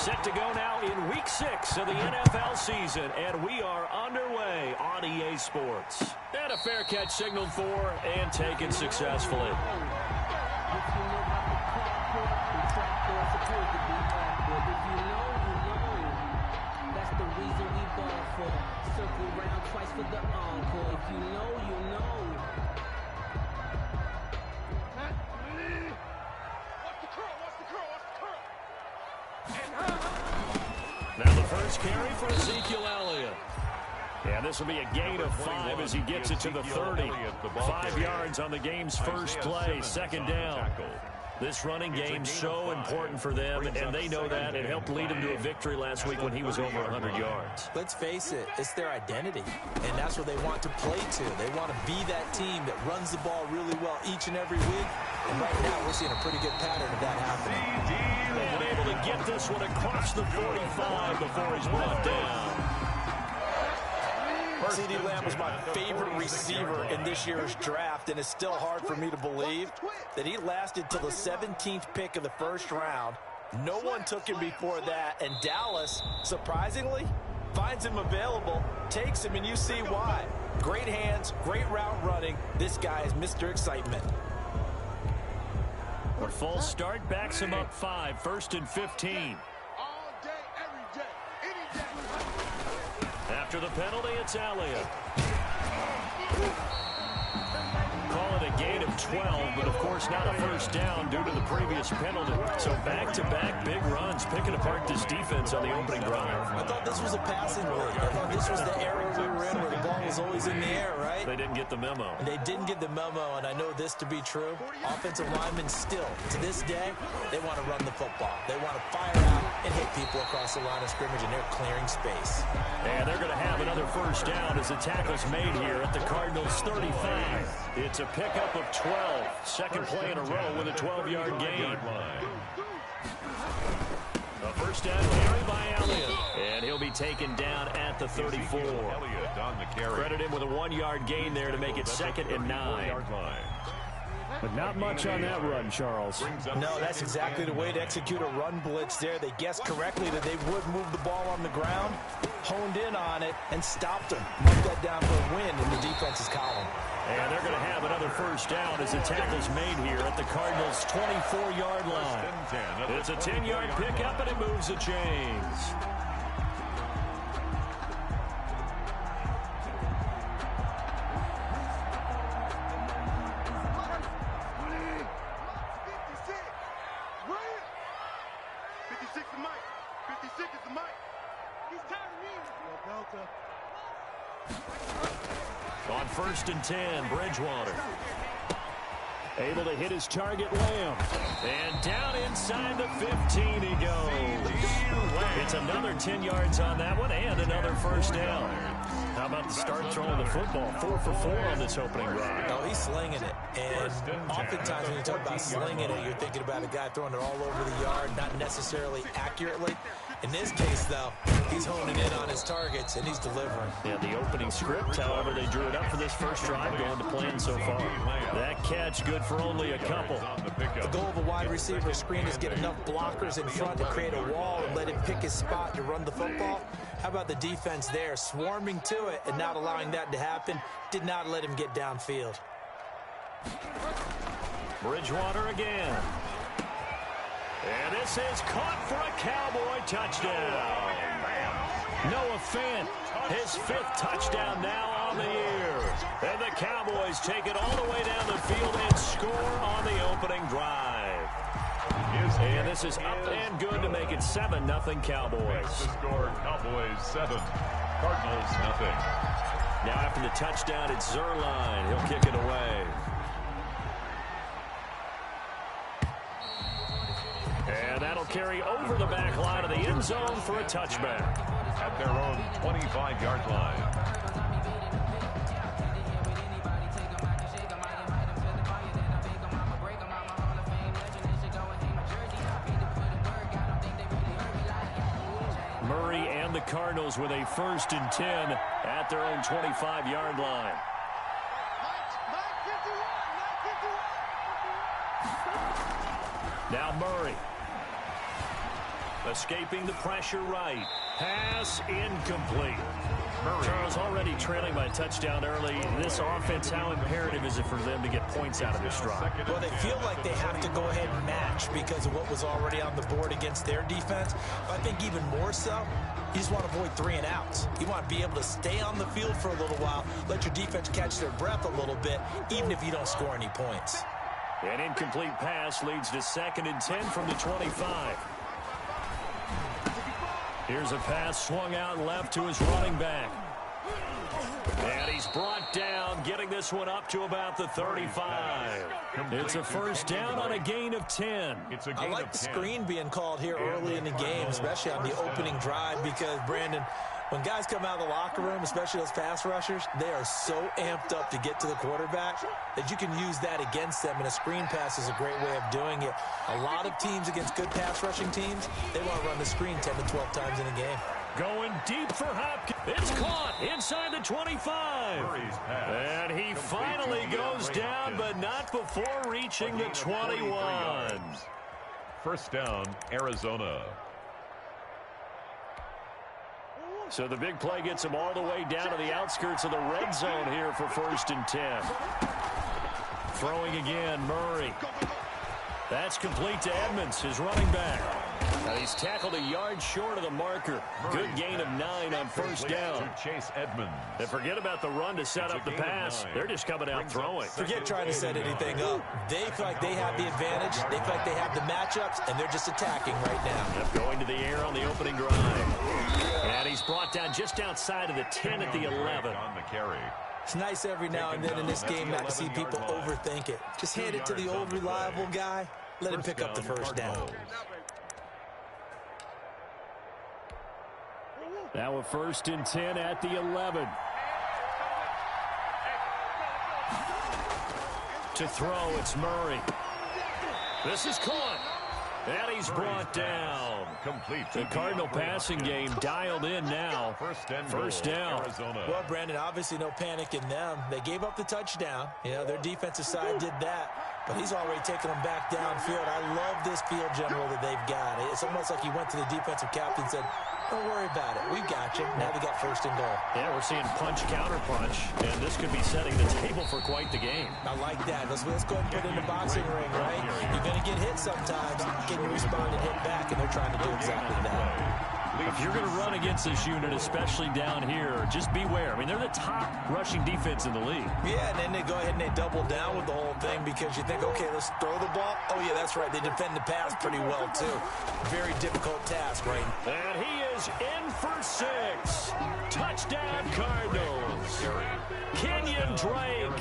Set to go now in Week 6 of the NFL season, and we are underway on EA Sports. And a fair catch signaled for and taken successfully. That's the reason we ball for. Circle round twice for the encore. If you know, you know. Now the first carry for Ezekiel Elliott. And this will be a gain of 5 as he gets it to the 30. 5 yards on the game's first play, second down. This running game's so important for them, and they know that. It helped lead him to a victory last week when he was over 100 yards. Let's face it, it's their identity, and that's what they want to play to. They want to be that team that runs the ball really well each and every week, and right now we're seeing a pretty good pattern of that happening. And able to get this one across the 45 before he's brought down. CeeDee Lamb was my favorite receiver in this year's draft, and it's still hard for me to believe that he lasted till the 17th pick of the first round. No one took him before that, and Dallas, surprisingly, finds him available, takes him, and you see why. Great hands, great route running. This guy is Mr. Excitement. A false start backs him up 5, 1st and 15. After the penalty, it's Elliott. Call it a gain of 12, but of course not a first down due to the previous penalty. So back-to-back big runs, picking apart this defense on the opening drive. I thought this was a passing league. I thought this was the era we were in where the ball was always in the air, right? They didn't get the memo. And they didn't get the memo, and I know this to be true. Offensive linemen still, to this day, they want to run the football. They want to fire out and hit people across the line of scrimmage, and they're clearing space. And they're going to have another first down as the tackle's made here at the Cardinals' 35. It's a pickup of 12. Second play in a row with a 12-yard gain. A first down carry by Elliott. And he'll be taken down at the 34. Credit him with a 1-yard gain there to make it 2nd and 9. But not much on that run, Charles. No, that's exactly the way to execute a run blitz there. They guessed correctly that they would move the ball on the ground, honed in on it, and stopped them. Marked that down for a win in the defense's column. And they're going to have another first down as the tackle's made here at the Cardinals' 24-yard line. It's a 10-yard pickup, and it moves the chains. On 1st and 10, Bridgewater. Able to hit his target, Lamb. And down inside the 15 he goes. It's another 10 yards on that one and another first down. How about the start throwing the football? 4 for 4 on this opening drive. Oh, he's slinging it. And oftentimes when you talk about slinging it, you're thinking about a guy throwing it all over the yard, not necessarily accurately. In this case, though, he's honing in on his targets, and he's delivering. Yeah, the opening script, however, they drew it up for this first drive, going to plan so far. That catch good for only a couple. The goal of a wide receiver screen is get enough blockers in front to create a wall and let him pick his spot to run the football. How about the defense there, swarming to it and not allowing that to happen? Did not let him get downfield. Bridgewater again. And this is caught for a Cowboy touchdown. Noah Fant, his 5th touchdown now on the year. And the Cowboys take it all the way down the field and score on the opening drive. And this is up and good to make it 7-0 Cowboys. The score, Cowboys 7, Cardinals nothing. Now after the touchdown, it's Zerline. He'll kick it away. And that'll carry over the back line of the end zone for a touchback. At their own 25-yard line. Murray and the Cardinals with a 1st and 10 at their own 25-yard line. Now Murray. Escaping the pressure right. Pass incomplete. Charles, already trailing by a touchdown early. This offense, how imperative is it for them to get points out of this drive? Well, they feel like they have to go ahead and match because of what was already on the board against their defense. But I think even more so, you just want to avoid 3 and outs. You want to be able to stay on the field for a little while, let your defense catch their breath a little bit, even if you don't score any points. An incomplete pass leads to 2nd and 10 from the 25. Here's a pass swung out left to his running back. And he's brought down, getting this one up to about the 35. It's a first down on a gain of 10. I like the screen being called here early in the game, especially on the opening drive, because, Brandon, when guys come out of the locker room, especially those pass rushers, they are so amped up to get to the quarterback that you can use that against them, and a screen pass is a great way of doing it. A lot of teams against good pass rushing teams, they want to run the screen 10 to 12 times in a game. Going deep for Hopkins. It's caught inside the 25. And he finally goes down, but not before reaching the 21. First down, Arizona. So the big play gets him all the way down to the outskirts of the red zone here for 1st and 10. Throwing again, Murray. That's complete to Edmonds, his running back. Now he's tackled a yard short of the marker. Good gain of 9 on first down. Chase Edmonds. And forget about the run to set up the pass. They're just coming out throwing. Forget trying to set anything up. They feel like they have the advantage. They feel like they have the matchups, and they're just attacking right now. Yep, going to the air on the opening drive. And he's brought down just outside of the 10 at the 11. On the carry. It's nice every now and then in this game not to see people overthink it. Just hand it to the old reliable guy. Let him pick up the first down. Now a 1st and 10 at the 11. To throw, it's Murray. This is caught. And he's brought down. The Cardinal passing game dialed in now. First down. Well, Brandon, obviously no panic in them. They gave up the touchdown. You know, their defensive side did that. But he's already taken them back downfield. I love this field general that they've got. It's almost like he went to the defensive captain and said, don't worry about it. We've got you. Now they got 1st and goal. Yeah, we're seeing punch, counter punch, and this could be setting the table for quite the game. I like that. Let's go ahead and put it in the boxing ring, right? You're going to get hit sometimes. Can you respond and hit back? And they're trying to do exactly that. If you're going to run against this unit, especially down here, just beware. I mean, they're the top rushing defense in the league. Yeah, and then they go ahead and they double down with the whole thing because you think, okay, let's throw the ball. Oh, yeah, that's right. They defend the pass pretty well, too. Very difficult task, right? And he is in for 6. Touchdown, Cardinals. Kenyon Drake,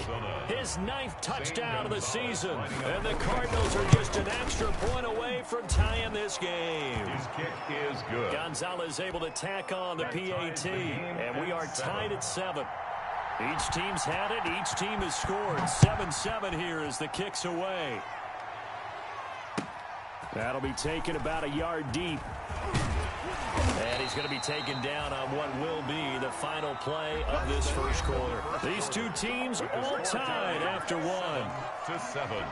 his 9th touchdown of the season. And the Cardinals are just an extra point away from tying this game. His kick is good. Gonzalez able to tack on the PAT, and we are tied at 7. Each team's had it. Each team has scored. 7-7 here as the kick's away. That'll be taken about a yard deep. And he's going to be taken down on what will be the final play of this first quarter. These two teams all tied after 1. 7.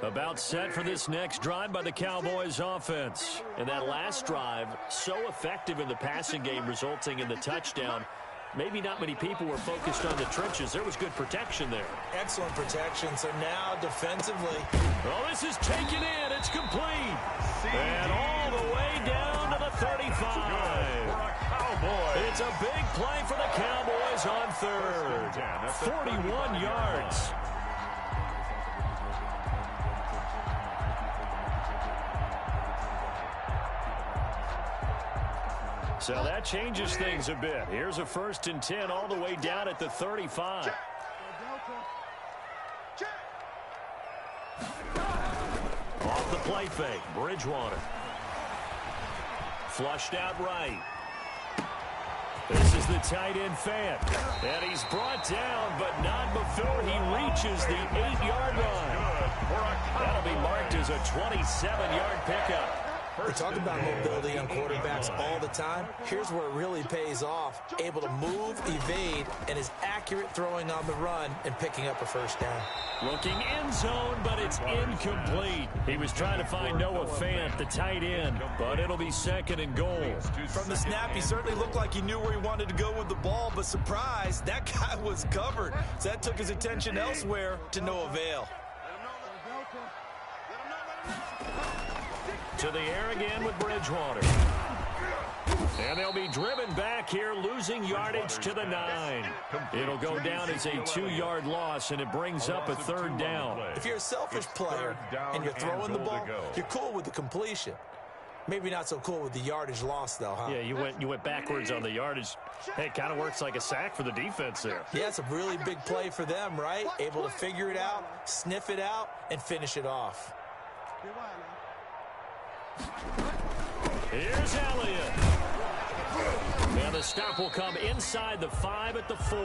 About set for this next drive by the Cowboys offense. And that last drive, so effective in the passing game, resulting in the touchdown. Maybe not many people were focused on the trenches. There was good protection there. Excellent protection. So now defensively. Oh, this is taken in. It's complete. And all the way down to the 35. It's a big play for the Cowboys on 3rd. 41 yards. So that changes things a bit. Here's a 1st and 10 all the way down at the 35. Off the play fake, Bridgewater. Flushed out right. This is the tight end Fant. And he's brought down, but not before he reaches the 8-yard line. That'll be marked as a 27-yard pickup. We talk about mobility on quarterbacks offense all the time, here's where it really pays off. Able to move, evade, and is accurate throwing on the run and picking up a first down. Looking end zone, but it's incomplete. He was trying to find Noah Fant, the tight end, but it'll be second and goal. From the snap, he certainly looked like he knew where he wanted to go with the ball, but surprise, that guy was covered. So that took his attention elsewhere to no avail. To the air again with Bridgewater. And they'll be driven back here, losing yardage to the 9. It'll go down as a 2-yard loss, and it brings up a third down. If you're a selfish player and you're throwing the ball, you're cool with the completion. Maybe not so cool with the yardage loss, though, huh? Yeah, you went backwards on the yardage. Hey, it kind of works like a sack for the defense there. Yeah, it's a really big play for them, right? Able to figure it out, sniff it out, and finish it off. Here's Elliott. And the stop will come inside the 5 at the 4.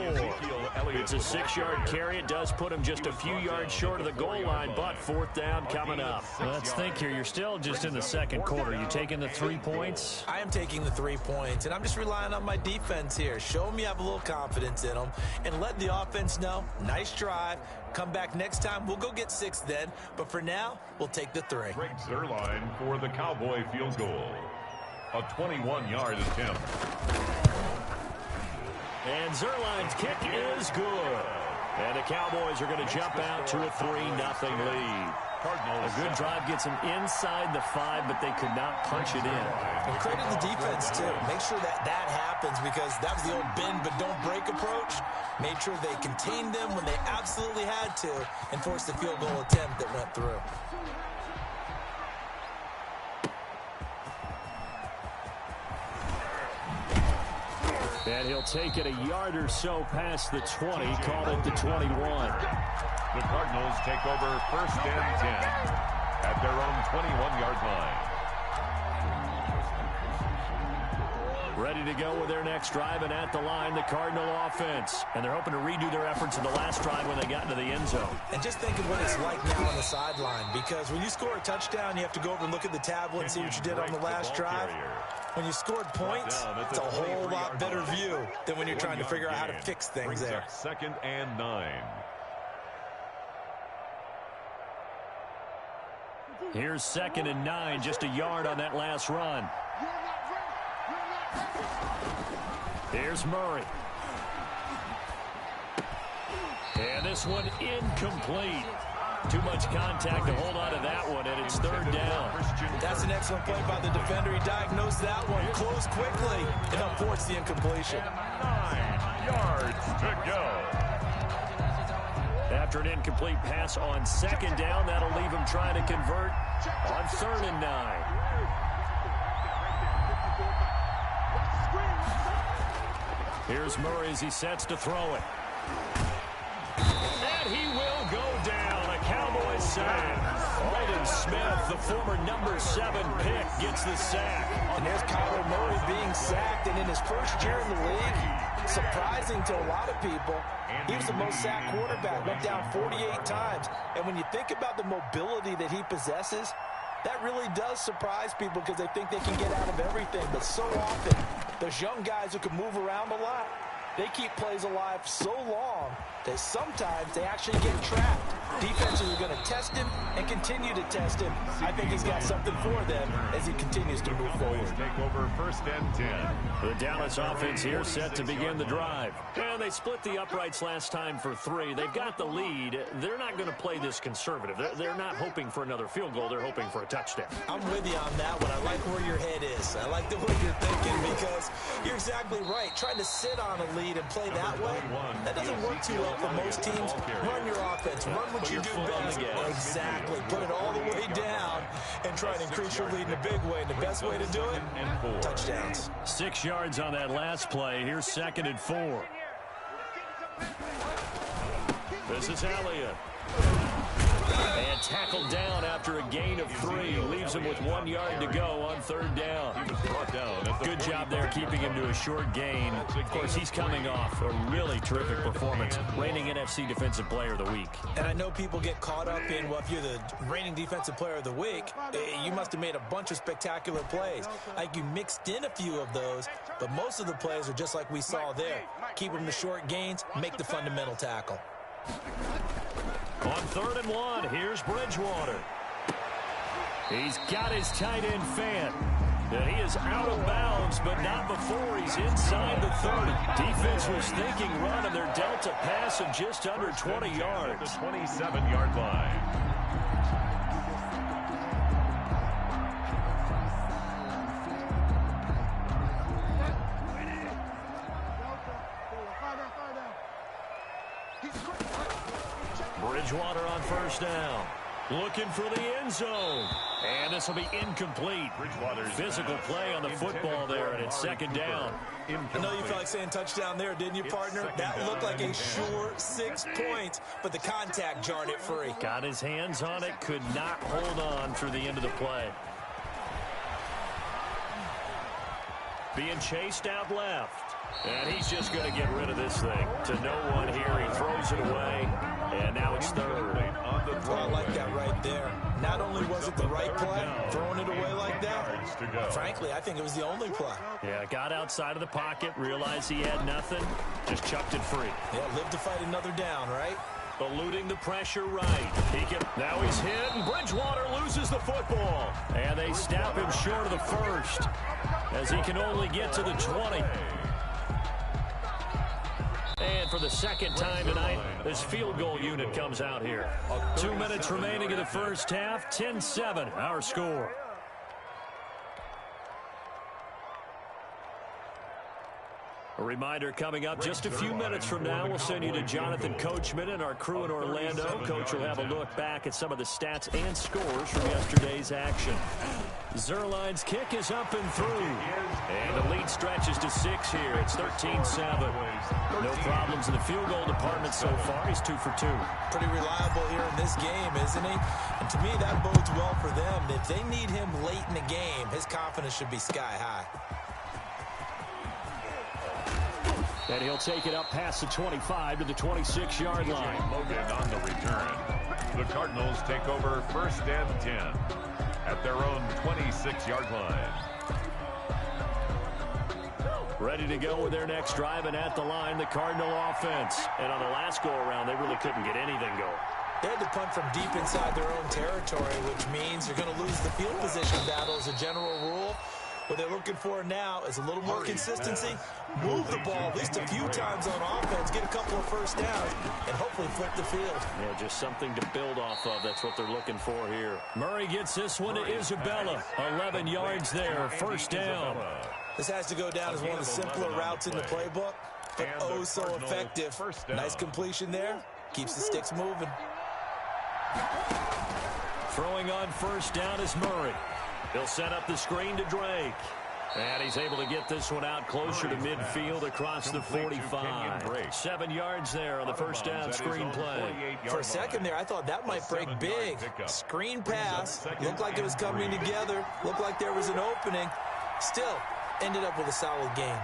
It's a 6-yard carry. It does put him just a few yards short of the goal line, but fourth down coming up. Let's think here. You're still just in the second quarter. You taking the 3 points? I am taking the 3 points, and I'm just relying on my defense here. Show me I have a little confidence in them, and let the offense know, nice drive. Come back next time. We'll go get 6 then, but for now, we'll take the 3. Greg Zuerlein for the Cowboy field goal. A 21-yard attempt. And Zuerlein's kick is good. And the Cowboys are going to jump out to a 3-0 lead. A good drive gets them inside the 5, but they could not punch it in. And credit the defense, too. Make sure that happens, because that was the old bend but don't break approach. Made sure they contained them when they absolutely had to and forced the field goal attempt that went through. And he'll take it a yard or so past the 20, call it the 21. The Cardinals take over first and 10 at their own 21-yard line. Ready to go with their next drive, and at the line, the Cardinal offense. And they're hoping to redo their efforts in the last drive when they got into the end zone. And just think of what it's like now on the sideline, because when you score a touchdown, you have to go over and look at the tablet and see what you did on the last drive. When you scored points, it's a whole lot better view than when you're trying to figure out how to fix things there. Second and 9. Here's second and 9, just a yard on that last run. Here's Murray. And this one incomplete. Too much contact to hold on to that one, and it's third down. That's an excellent play by the defender. He diagnosed that one, closed quickly, and unforced the incompletion. 9 yards to go. After an incomplete pass on second down, that'll leave him trying to convert on third and 9. Here's Murray as he sets to throw it. And he will go down. A Cowboys sack. Aldon Smith, the former number 7 pick, gets the sack. And there's Kyler Murray being sacked, and in his first year in the league, surprising to a lot of people, he was the most sacked quarterback, went down 48 times. And when you think about the mobility that he possesses, that really does surprise people because they think they can get out of everything. But so often, those young guys who can move around a lot, they keep plays alive so long that sometimes they actually get trapped. Defenses are going to test him and continue to test him. I think he's got something for them as he continues to move forward. Take over first and 10. The Dallas offense here set to begin the drive. And they split the uprights last time for 3. They've got the lead. They're not going to play this conservative. They're not hoping for another field goal. They're hoping for a touchdown. I'm with you on that one. I like where your head is. I like the way you're thinking because you're exactly right. Trying to sit on a lead and play that way, that doesn't work too well for most teams. Run your offense. Run what you do best. Exactly. Put it all the way down and try and increase your lead in a big way. And the best way to do it, touchdowns. 6 yards on that last play. Here's second and 4. This is Elliott. And tackled down after a gain of 3. Leaves him with 1 yard to go on 3rd down. He was brought down at the Good job there keeping him to a short gain. Of course, he's coming off a really terrific performance. Reigning NFC Defensive Player of the Week. And I know people get caught up in, well, if you're the reigning Defensive Player of the Week, you must have made a bunch of spectacular plays. Like you mixed in a few of those, but most of the plays are just like we saw there. Keep them to short gains, make the fundamental tackle. On 3rd and 1, here's Bridgewater. He's got his tight end Fant. And he is out of bounds, but not before he's inside the 30. Defense was thinking run, and they're dealt a pass of just under 20 yards. The 27-yard line. Bridgewater on 1st down. Looking for the end zone. And this will be incomplete. Physical play on the football there, and it's 2nd down. I know you felt like saying touchdown there, didn't you, partner? That looked like a sure 6 points, but the contact jarred it free. Got his hands on it, could not hold on through the end of the play. Being chased out left. And he's just going to get rid of this thing. To no one here, he throws it away. And now it's 3rd. Well, I like that right there. Not only was it the right play, throwing it away like that, frankly, I think it was the only play. Yeah, got outside of the pocket, realized he had nothing, just chucked it free. Yeah, live to fight another down, right? Eluding the pressure right. Now he's hit, and Bridgewater loses the football. And they snap him short of the 1st, as he can only get to the 20. And for the 2nd time tonight, this field goal unit comes out here. 2 minutes remaining in the 1st half, 10-7, our score. A reminder coming up just a few minutes from now, we'll send you to Jonathan Coachman and our crew in Orlando. Coach will have a look back at some of the stats and scores from yesterday's action. Zuerlein's kick is up and through. And the lead stretches to 6 here. It's 13-7. No problems in the field goal department so far. He's 2 for 2. Pretty reliable here in this game, isn't he? And to me, that bodes well for them. If they need him late in the game, his confidence should be sky high. And he'll take it up past the 25 to the 26-yard line. Logan on the return. The Cardinals take over 1st and 10 at their own 26-yard line. Ready to go with their next drive, and at the line, the Cardinal offense. And on the last go-around, they really couldn't get anything going. They had to punt from deep inside their own territory, which means you're going to lose the field position battle as a general rule. What they're looking for now is a little more consistency. Move the ball at least a few times on offense, get a couple of 1st downs, and hopefully flip the field. Yeah, just something to build off of. That's what they're looking for here. Murray gets this one to Isabella. 11 yards there, 1st down. This has to go down as one of the simpler routes in the playbook, but oh so effective. Nice completion there. Keeps the sticks moving. Throwing on 1st down is Murray. He'll set up the screen to Drake. And he's able to get this one out closer to midfield across the 45. 7 yards there on the 1st down screen play. For a second there, I thought that might break big. Screen pass. Looked like it was coming together. Looked like there was an opening. Still, ended up with a solid game.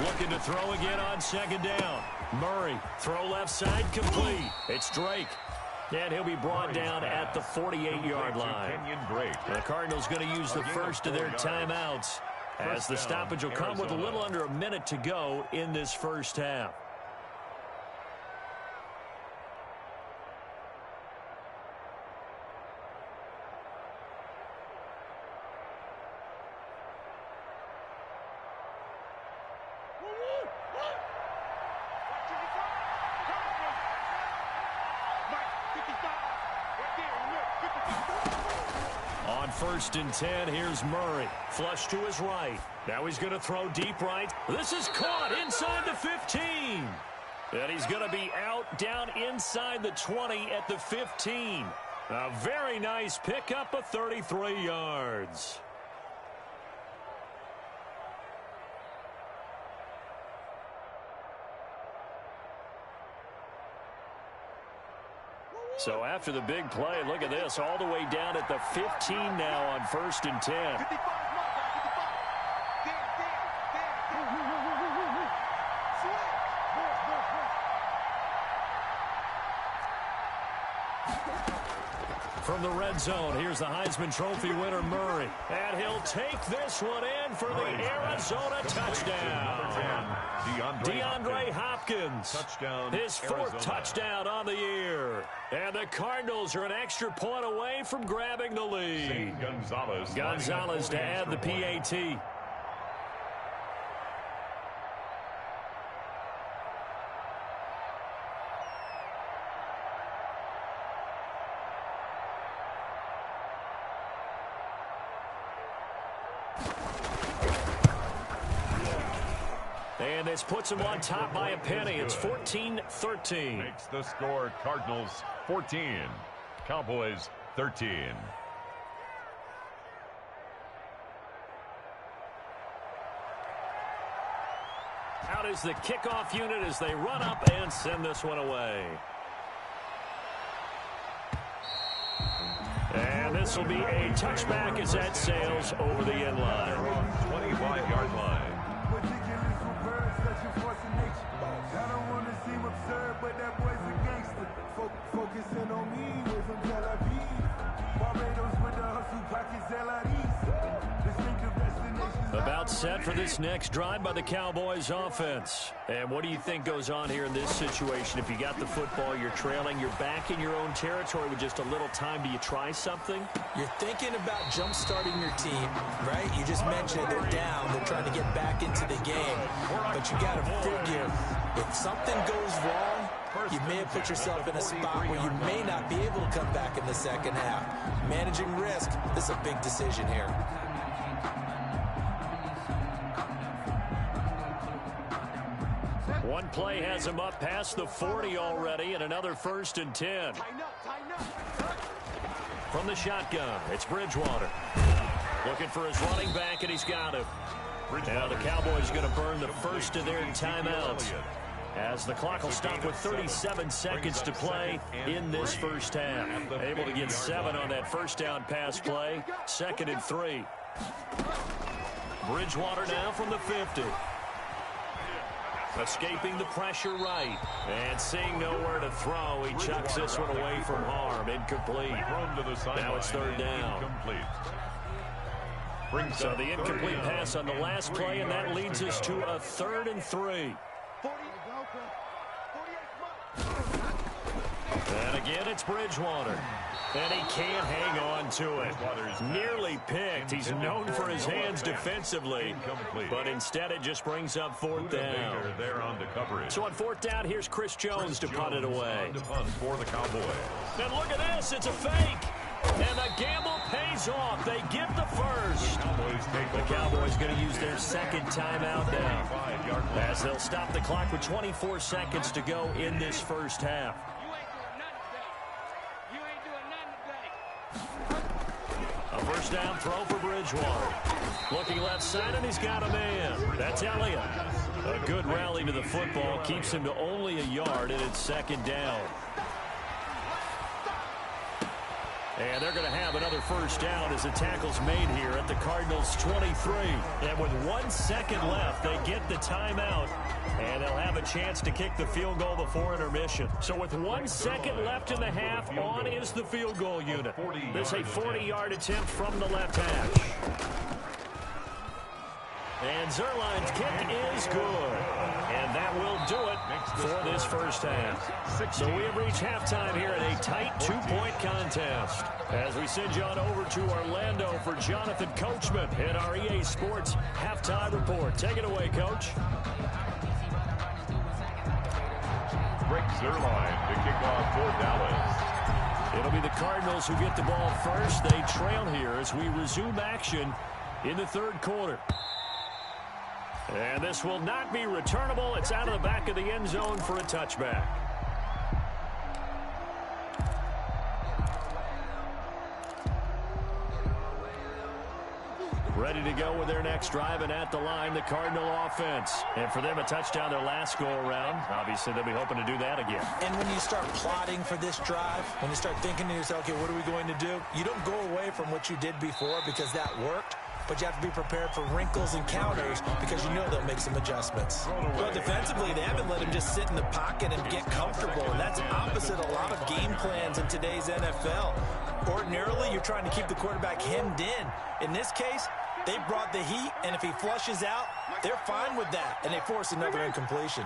Looking to throw again on 2nd down. Murray, throw left side, complete. It's Drake. And he'll be brought down at the 48-yard line. The Cardinals going to use the first of their timeouts, as the stoppage will come with a little under a minute to go in this 1st half. On 1st and 10, here's Murray. Flush to his right. Now he's going to throw deep right. This is caught inside the 15. And he's going to be out down inside the 20 at the 15. A very nice pickup of 33 yards. So after the big play, look at this, all the way down at the 15 now on 1st and 10. From the red zone, here's the Heisman Trophy winner, Murray. And he'll take this one in for the Arizona touchdown. DeAndre Hopkins. Touchdown, his 4th Arizona. touchdown on the year. And the Cardinals are an extra point away from grabbing the lead. Gonzalez to add the PAT. And this puts him on top by a penny. It's 14-13. Makes the score Cardinals 14, Cowboys 13. Out is the kickoff unit as they run up and send this one away. And this will be a touchback as that sails over the end line. 25-yard line. I don't want to seem absurd, but that boy's a gangster. Focusing on me, we're from Tel Aviv. Barbados with the hustle pockets, LIDs. Distinctive destinations. About set for this next drive by the Cowboys offense. And what do you think goes on here in this situation? If you got the football, you're trailing, you're back in your own territory with just a little time. Do you try something? You're thinking about jump-starting your team, right? You just mentioned they're down. They're trying to get back into the game. But you got to figure, if something goes wrong, you may have put yourself in a spot where you may not be able to come back in the second half. Managing risk, this is a big decision here. One play has him up past the 40 already, and another 1st and 10. From the shotgun, it's Bridgewater. Looking for his running back, and he's got him. Now the Cowboys going to burn the first of their timeouts, as the clock will stop with 37 seconds to play in this first half. Able to get 7 on that first down pass play. 2nd and 3. Bridgewater now from the 50. Escaping the pressure right. And seeing nowhere to throw, he chucks this one away from harm. Incomplete. Now it's 3rd down. So the incomplete pass on the last play, and that leads us to a 3rd and 3. And again, it's Bridgewater. And he can't hang on to it. Nearly picked. He's known for his hands defensively, but instead it just brings up 4th down. So on 4th down, here's Chris Jones to punt it away. For the Cowboys. And look at this. It's a fake. And the gamble pays off. They get the first. The Cowboys going to use their 2nd timeout now, as they'll stop the clock with 24 seconds to go in this first half. A first down throw for Bridgewater. Looking left side, and he's got a man. That's Elliott. A good rally to the football keeps him to only a yard, and it's 2nd down. And they're going to have another first down as the tackle's made here at the Cardinals' 23. And with 1 second left, they get the timeout, and they'll have a chance to kick the field goal before intermission. So with 1 second left in the half, on is the field goal unit. This is a 40-yard attempt from the left hash. And Zerline's kick is good. And that will do it for this first half. So we have reached halftime here in a tight 2-point contest, as we send you on over to Orlando for Jonathan Coachman in our EA Sports Halftime Report. Take it away, Coach. Greg Zerline to kick off for Dallas. It'll be the Cardinals who get the ball first. They trail here as we resume action in the 3rd quarter. And this will not be returnable. It's out of the back of the end zone for a touchback. Ready to go with their next drive, and at the line, the Cardinal offense. And for them, a touchdown their last go-around. Obviously, they'll be hoping to do that again. And when you start plotting for this drive, when you start thinking to yourself, okay, what are we going to do? You don't go away from what you did before because that worked. But you have to be prepared for wrinkles and counters because you know they'll make some adjustments. Well, defensively, they haven't let him just sit in the pocket and get comfortable, and that's opposite a lot of game plans in today's NFL. Ordinarily, you're trying to keep the quarterback hemmed in. In this case, they brought the heat, and if he flushes out, they're fine with that, and they force another incompletion.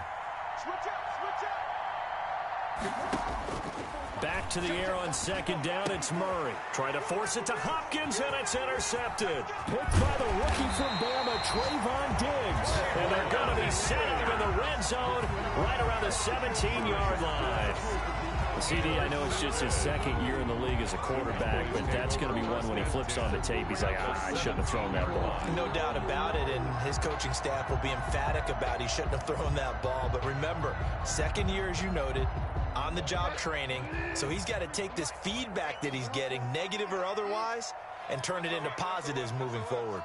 Back to the air on second down, it's Murray. Trying to force it to Hopkins, and it's intercepted. Picked by the rookie from Bama, Trayvon Diggs. And they're going to be set up in the red zone right around the 17-yard line. CD, I know it's just his second year in the league as a quarterback, but that's going to be one when he flips on the tape. He's like, I shouldn't have thrown that ball. No doubt about it, and his coaching staff will be emphatic about he shouldn't have thrown that ball. But remember, second year, as you noted, on-the-job training, so he's got to take this feedback that he's getting, negative or otherwise, and turn it into positives moving forward.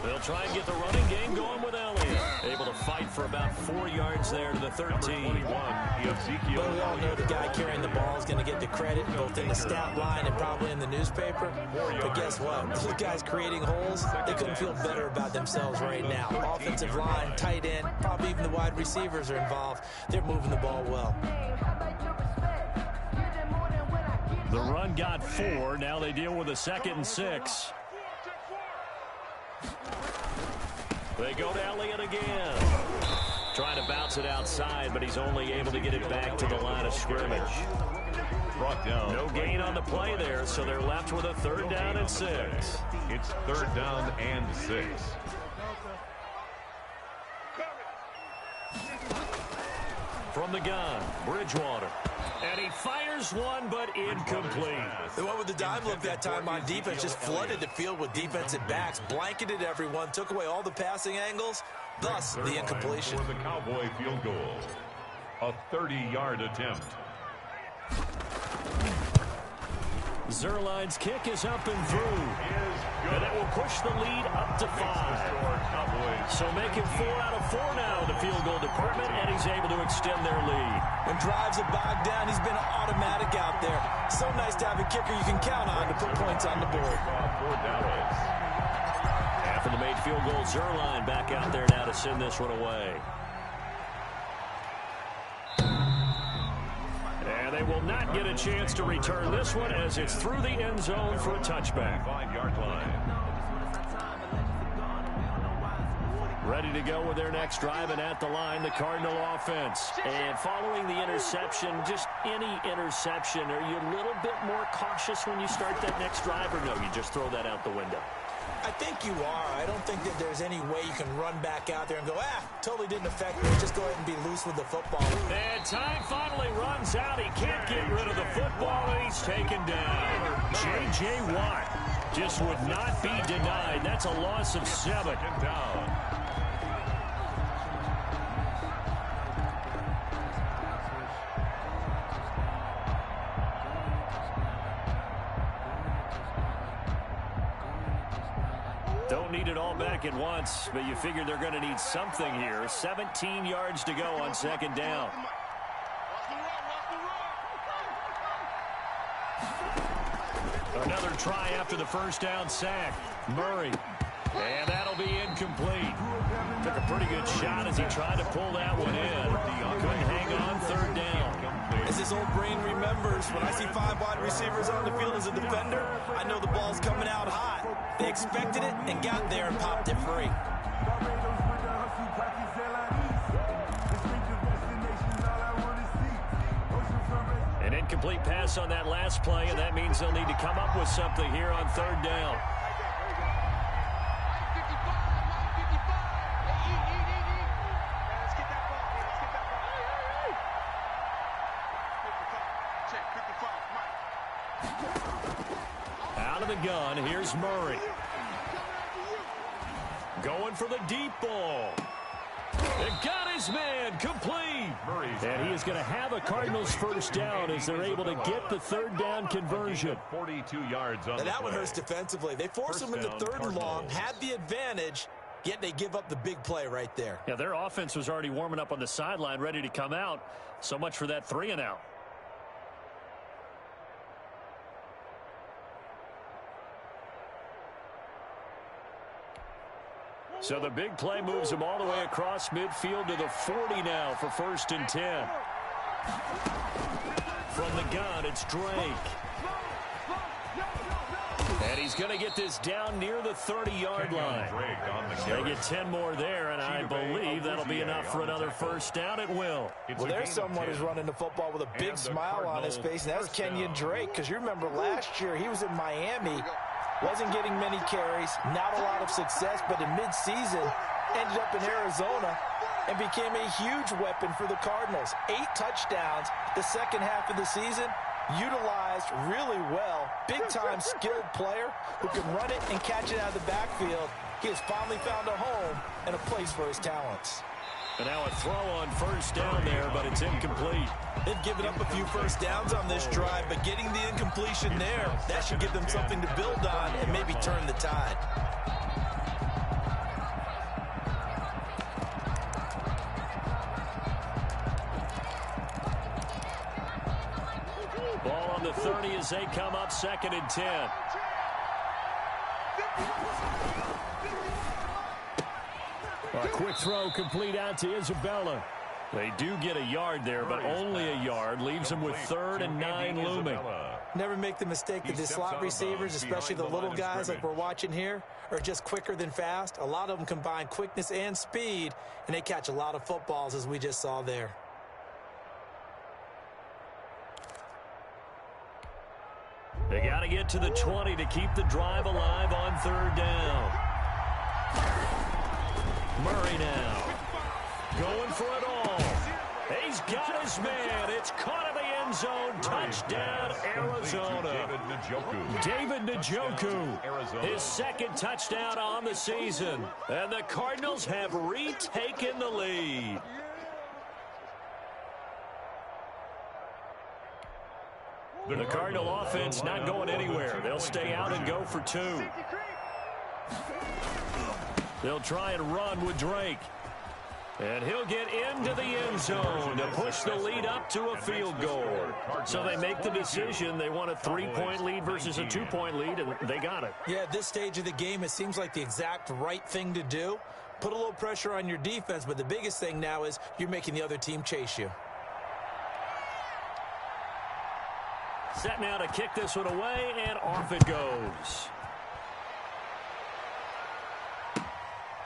They'll try and get the running game going with Elliott. Able to fight for about 4 yards there to the 13. But we all know the guy carrying the ball is going to get the credit both in the stat line and probably in the newspaper. But guess what? Those guys creating holes, they couldn't feel better about themselves right now. Offensive line, tight end, probably even the wide receivers are involved. They're moving the ball well. The run got 4. Now they deal with a 2nd and 6. They go to Elliott again. Trying to bounce it outside, but he's only able to get it back to the line of scrimmage. Brought down. No gain on the play there, so they're left with a 3rd down and 6. It's 3rd down and 6. From the gun, Bridgewater. And he fires one, but incomplete. The one with the dime look that time on defense just flooded the field with defensive backs, blanketed everyone, took away all the passing angles, thus the incompletion. For the Cowboy field goal, a 30-yard attempt. Zerline's kick is up and through. And that will push the lead up to 5. So making 4 out of 4 now in the field goal department, and he's able to extend their lead. When drives are bogged down, he's been automatic out there. So nice to have a kicker you can count on to put points on the board. After the made field goal, Zerline back out there now to send this one away. And they will not get a chance to return this one as it's through the end zone for a touchback. 5-yard line. Ready to go with their next drive, and at the line, the Cardinal offense. And following the interception, just any interception, are you a little bit more cautious when you start that next drive, or no, you just throw that out the window? I think you are. I don't think that there's any way you can run back out there and go, totally didn't affect me. Just go ahead and be loose with the football. And time finally runs out. He can't get rid of the football, and he's taken down. J.J. Watt just would not be denied. That's a loss of 7. Down. Don't need it all back at once, but you figure they're going to need something here. 17 yards to go on 2nd down. Another try after the 1st down sack. Murray. And that'll be incomplete. Took a pretty good shot as he tried to pull that one in. Couldn't hang on 3rd down. As this old brain remembers, when I see 5 wide receivers on the field as a defender, I know the ball's coming out hot. They expected it and got there and popped it free. An incomplete pass on that last play, and that means they'll need to come up with something here on 3rd down. Out of the gun, here's Murray. Going for the deep ball. It got his man complete. And he is going to have a Cardinals first down as they're able to get the third down conversion. 42 yards on that one hurts defensively. They force him into third and long, had the advantage, yet they give up the big play right there. Yeah, their offense was already warming up on the sideline, ready to come out. So much for that 3-and-out. So the big play moves him all the way across midfield to the 40 now for 1st and 10. From the gun, it's Drake. And he's going to get this down near the 30-yard line. They get 10 more there, and I believe that'll be enough for another first down. It will. Well, there's someone who's running the football with a big smile on his face, and that's Kenyon Drake, because you remember last year he was in Miami. Wasn't getting many carries, not a lot of success, but in midseason ended up in Arizona and became a huge weapon for the Cardinals. 8 touchdowns the second half of the season, utilized really well. Big-time skilled player who can run it and catch it out of the backfield. He has finally found a home and a place for his talents. And now a throw on first down there, but it's incomplete. They've given up a few first downs on this drive, but getting the incompletion there, that should give them something to build on and maybe turn the tide. Ball on the 30 as they come up 2nd and 10. A quick throw complete out to Isabella. They do get a yard there, but only a yard. Leaves them with 3rd and 9 looming. Never make the mistake that the slot receivers, especially the little guys like we're watching here, are just quicker than fast. A lot of them combine quickness and speed, and they catch a lot of footballs, as we just saw there. They got to get to the 20 to keep the drive alive on 3rd down. Murray now going for it all. He's got his man. It's caught in the end zone. Touchdown, Arizona. David Njoku, his 2nd touchdown on the season. And the Cardinals have retaken the lead. The Cardinal offense not going anywhere. They'll stay out and go for 2. They'll try and run with Drake. And he'll get into the end zone to push the lead up to a field goal. So they make the decision. They want a 3-point lead versus a 2-point lead, and they got it. Yeah, at this stage of the game, it seems like the exact right thing to do. Put a little pressure on your defense, but the biggest thing now is you're making the other team chase you. Set now to kick this one away, and off it goes.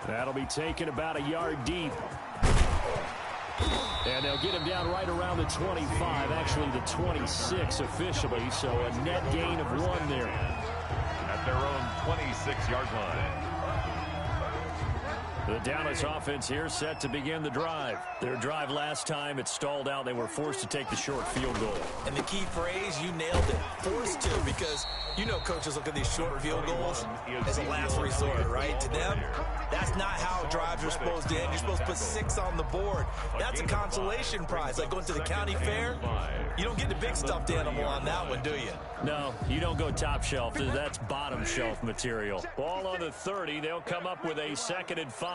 That'll be taken about a yard deep. And they'll get him down right around the 25, actually the 26 officially, so a net gain of 1 there. At their own 26-yard line. The Dallas offense here set to begin the drive. Their drive last time, it stalled out. They were forced to take the short field goal. And the key phrase, you nailed it, forced to, because you know coaches look at these short field goals as a last resort, right? To them, that's not how drives are supposed to end. You're supposed to put 6 on the board. That's a consolation prize, like going to the county fair. You don't get the big stuffed animal on that one, do you? No, you don't go top shelf. That's bottom shelf material. Ball on the 30. They'll come up with a 2nd and 5.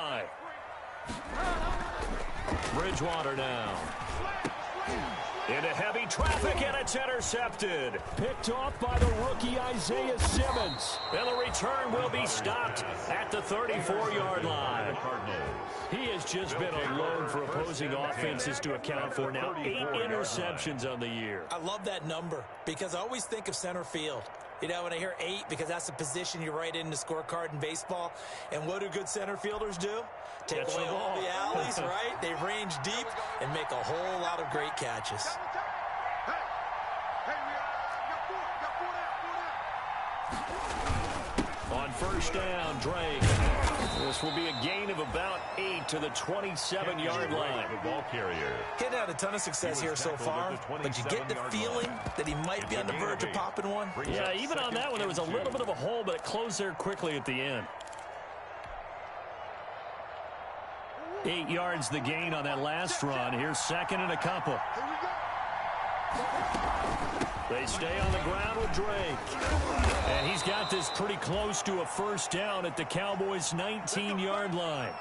Bridgewater now. Into heavy traffic, and it's intercepted. Picked off by the rookie Isaiah Simmons. And the return will be stopped at the 34-yard line. He has just been alone for opposing offenses to account for now 8 interceptions on the year. I love that number because I always think of center field. You know, when I hear 8, because that's the position you write in the scorecard in baseball. And what do good center fielders do? Take away all the alleys, right? They range deep and make a whole lot of great catches. On first down, Drake. This will be a gain of about 8 to the 27-yard line. Ball carrier. Getting had a ton of success here so far, but you get the feeling that he might be on the verge of popping one. Yeah, even on that one, there was a little bit of a hole, but it closed there quickly at the end. 8 yards the gain on that last run. Here's second and a couple. They stay on the ground with Drake. And he's got this pretty close to a first down at the Cowboys' 19-yard line.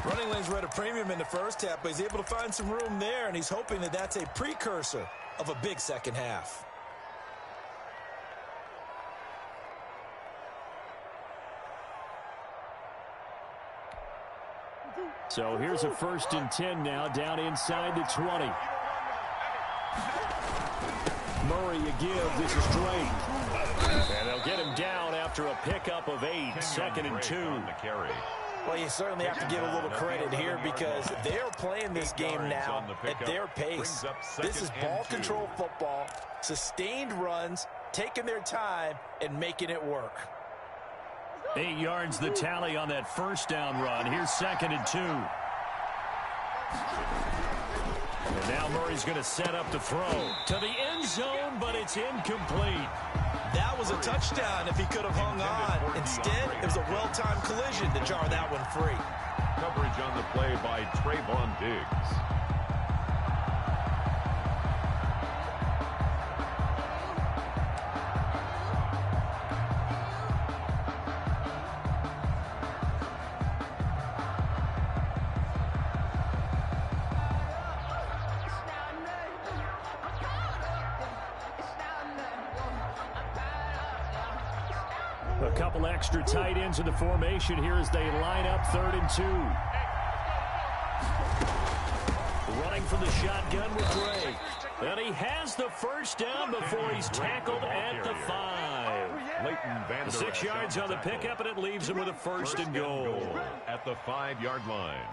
Running lanes were at a premium in the first half, but he's able to find some room there, and he's hoping that that's a precursor of a big second half. So here's a 1st and 10 now, down inside the 20. Murray a give. This is Drake. And they'll get him down after a pickup of 8. 2nd and 2. Well, you certainly have to give a little credit here because they're playing this game now at their pace. This is ball control football, sustained runs, taking their time, and making it work. 8 yards the tally on that first down run. Here's 2nd and 2. And now Murray's going to set up the throw to the end zone, but it's incomplete. That was a touchdown if he could have hung on. Instead, it was a well-timed collision to jar that one free. Coverage on the play by Trayvon Diggs. A couple extra tight ends in the formation here as they line up 3rd and 2. Running from the shotgun with Drake. And he has the first down before he's tackled at the 5. 6 yards on the pickup, and it leaves him with a 1st and goal. At the 5-yard line.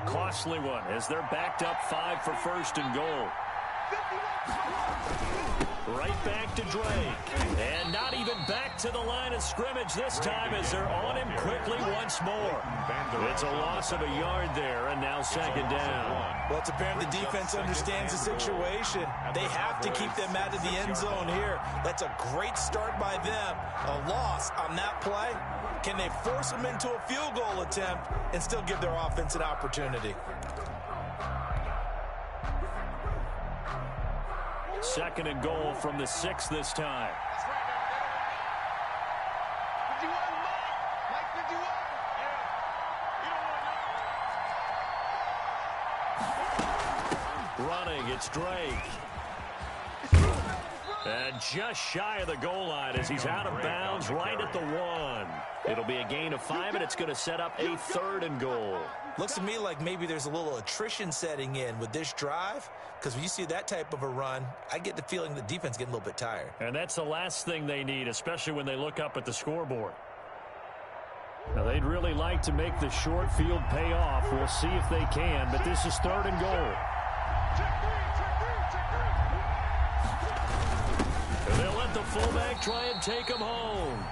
Costly one as they're backed up 5 for 1st and goal. Right back to Drake. And not even back to the line of scrimmage this time as they're on him quickly once more. It's a loss of a yard there, and now 2nd down. Well, it's apparent the defense understands the situation. They have to keep them out of the end zone here. That's a great start by them. A loss on that play. Can they force them into a field goal attempt and still give their offense an opportunity? 2nd and goal from the 6 this time. Running, it's Drake. And just shy of the goal line as he's out of bounds right at the 1. It'll be a gain of 5, and it's going to set up a 3rd and goal. Looks to me like maybe there's a little attrition setting in with this drive, because when you see that type of a run, I get the feeling the defense getting a little bit tired. And that's the last thing they need, especially when they look up at the scoreboard. Now, they'd really like to make the short field pay off. We'll see if they can, but this is 3rd and goal. They'll let the fullback try and take him home.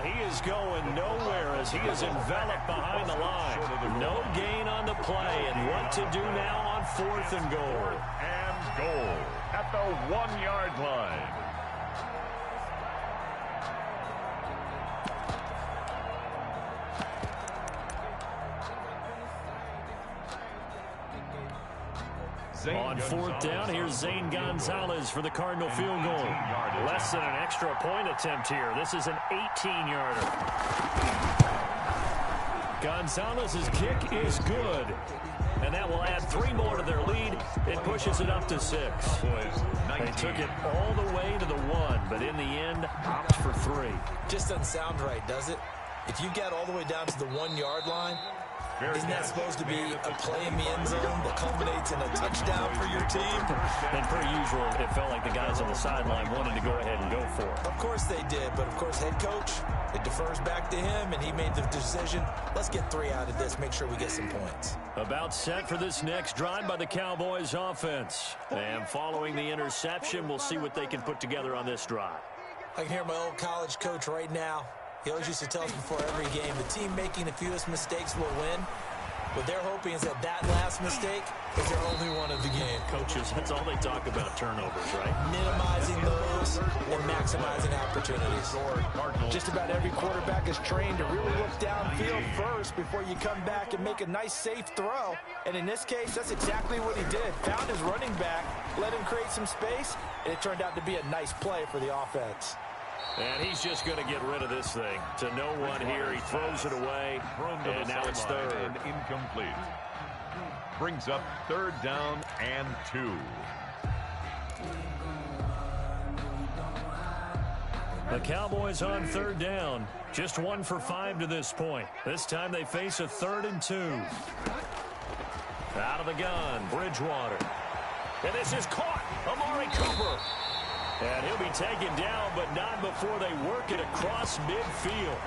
He is going nowhere as he is enveloped behind the line. No gain on the play, and what to do now on 4th and goal. 4th and goal at the 1-yard line. On fourth down, here's Zane Gonzalez for the Cardinal field goal. Less than an extra point attempt here. This is an 18-yarder. Gonzalez's kick is good. And that will add 3 more to their lead. It pushes it up to 6. They took it all the way to the 1, but in the end, opt for 3. Just doesn't sound right, does it? If you get all the way down to the 1-yard line, isn't that supposed to be a play in the end zone that culminates in a touchdown for your team? And per usual, it felt like the guys on the sideline wanted to go ahead and go for it. Of course they did, but of course head coach, it defers back to him, and he made the decision. Let's get 3 out of this, make sure we get some points. About set for this next drive by the Cowboys offense. And following the interception, we'll see what they can put together on this drive. I can hear my old college coach right now. He always used to tell us before every game, the team making the fewest mistakes will win. What they're hoping is that last mistake is their only one of the game. Coaches, that's all they talk about, turnovers, right? Minimizing those and maximizing opportunities. Just about every quarterback is trained to really look downfield first before you come back and make a nice, safe throw. And in this case, that's exactly what he did. Found his running back, let him create some space, and it turned out to be a nice play for the offense. And he's just going to get rid of this thing. To no one here. He throws it away. And now it's third. And incomplete. Brings up 3rd down and 2. The Cowboys on 3rd down. Just 1 for 5 to this point. This time they face a 3rd and 2. Out of the gun, Bridgewater. And this is caught. Amari Cooper. And he'll be taken down, but not before they work it across midfield.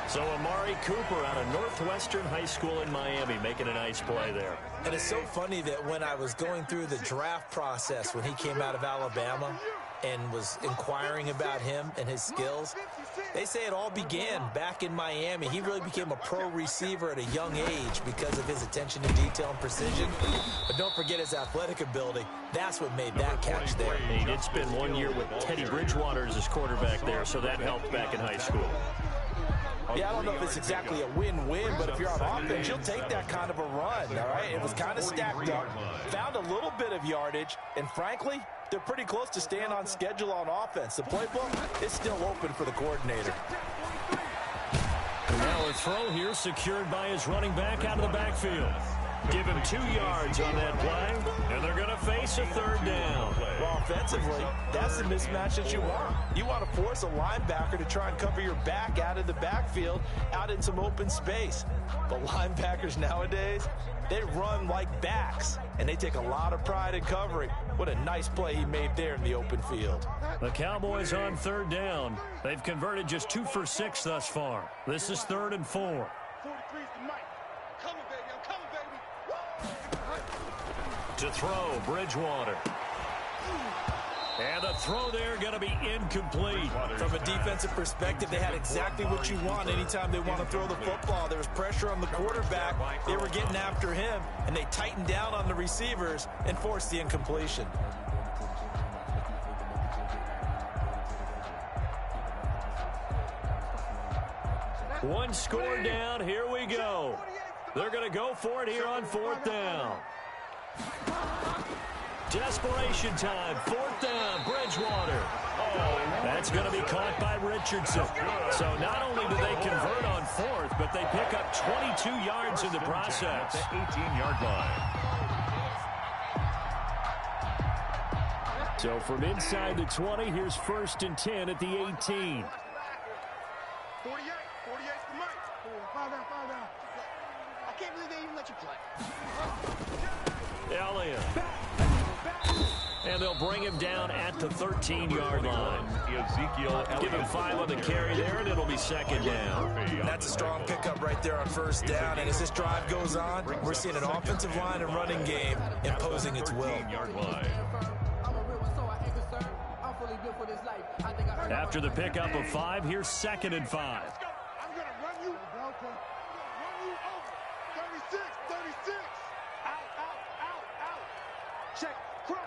So Amari Cooper out of Northwestern High School in Miami making a nice play there. And it's so funny that when I was going through the draft process when he came out of Alabama and was inquiring about him and his skills, they say it all began back in Miami. He really became a pro receiver at a young age because of his attention to detail and precision. But don't forget his athletic ability. That's what made that catch there. He did spend 1 year with Teddy Bridgewater as his quarterback there, so that helped back in high school. Yeah, I don't know if it's exactly a win-win, but if you're on offense, you'll take that kind of a run, all right? It was kind of stacked up, found a little bit of yardage, and frankly, they're pretty close to staying on schedule on offense. The playbook is still open for the coordinator. Now a throw here secured by his running back out of the backfield. Give him 2 yards on that play, and they're going to face a 3rd down. Well, offensively, that's the mismatch that you want. You want to force a linebacker to try and cover your back out of the backfield, out in some open space. But linebackers nowadays, they run like backs, and they take a lot of pride in covering. What a nice play he made there in the open field. The Cowboys on 3rd down. They've converted just 2 for 6 thus far. This is 3rd and 4. To throw, Bridgewater. And the throw there going to be incomplete. From a defensive perspective, they had exactly what you want anytime they want to throw the football. There was pressure on the quarterback. They were getting after him, and they tightened down on the receivers and forced the incompletion. One score down. Here we go. They're going to go for it here on 4th down. Desperation time. 4th down. Bridgewater. Oh, that's going to be caught by Richardson. So not only do they convert on 4th, but they pick up 22 yards in the process. The 18-yard line. So from inside the 20, here's 1st and 10 at the 18. 48 the mic. Fall down. I can't believe they even let you play. Elliott. And they'll bring him down at the 13-yard line. Give him 5 on the carry there, and it'll be 2nd down. That's a strong pickup right there on 1st down. And as this drive goes on, we're seeing an offensive line and running game imposing its will. After the pickup of 5, here's 2nd and 5. I'm going to run you. Run you over. 36. Out. Check. Crunch.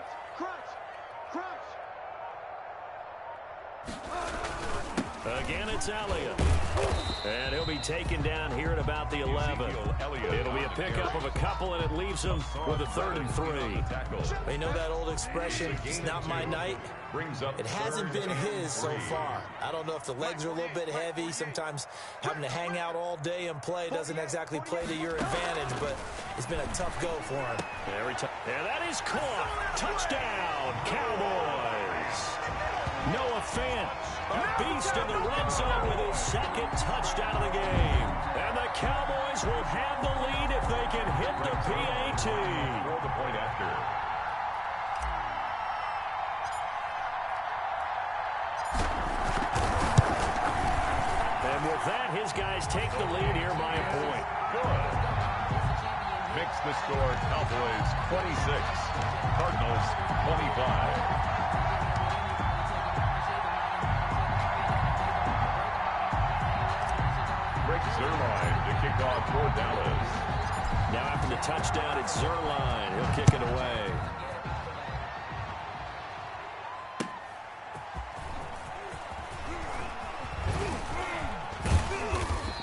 Again, it's Elliott. And he'll be taken down here at about the 11. It'll be a pickup of a couple, and it leaves them with a 3rd and 3. You know that old expression, it's not my night? It hasn't been his so far. I don't know if the legs are a little bit heavy. Sometimes having to hang out all day and play doesn't exactly play to your advantage, but it's been a tough go for him. And that is caught. Touchdown, Cowboys. Noah Fant, a beast in the red zone with his 2nd touchdown of the game. And the Cowboys will have the lead if they can hit the PAT. Throw the point after. And with that, his guys take the lead here by a point. Good. Makes the score Cowboys 26, Cardinals 25. Zerline to kick off for Dallas. Now after the touchdown, it's Zerline. He'll kick it away.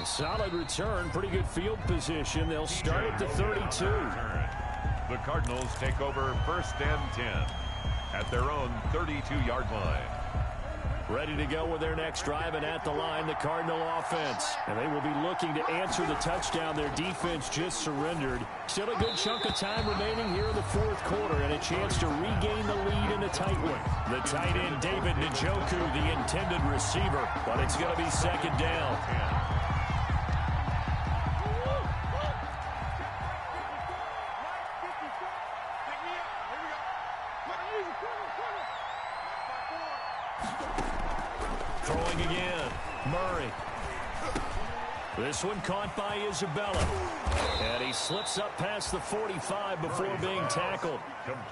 A solid return, pretty good field position. They'll start at the 32. The Cardinals take over 1st and 10 at their own 32-yard line. Ready to go with their next drive, and at the line, the Cardinal offense. And they will be looking to answer the touchdown their defense just surrendered. Still a good chunk of time remaining here in the 4th quarter, and a chance to regain the lead in a tight one. The tight end, David Njoku, the intended receiver, but it's going to be 2nd down. Throwing again, Murray. This one caught by Isabella. And he slips up past the 45 before being tackled.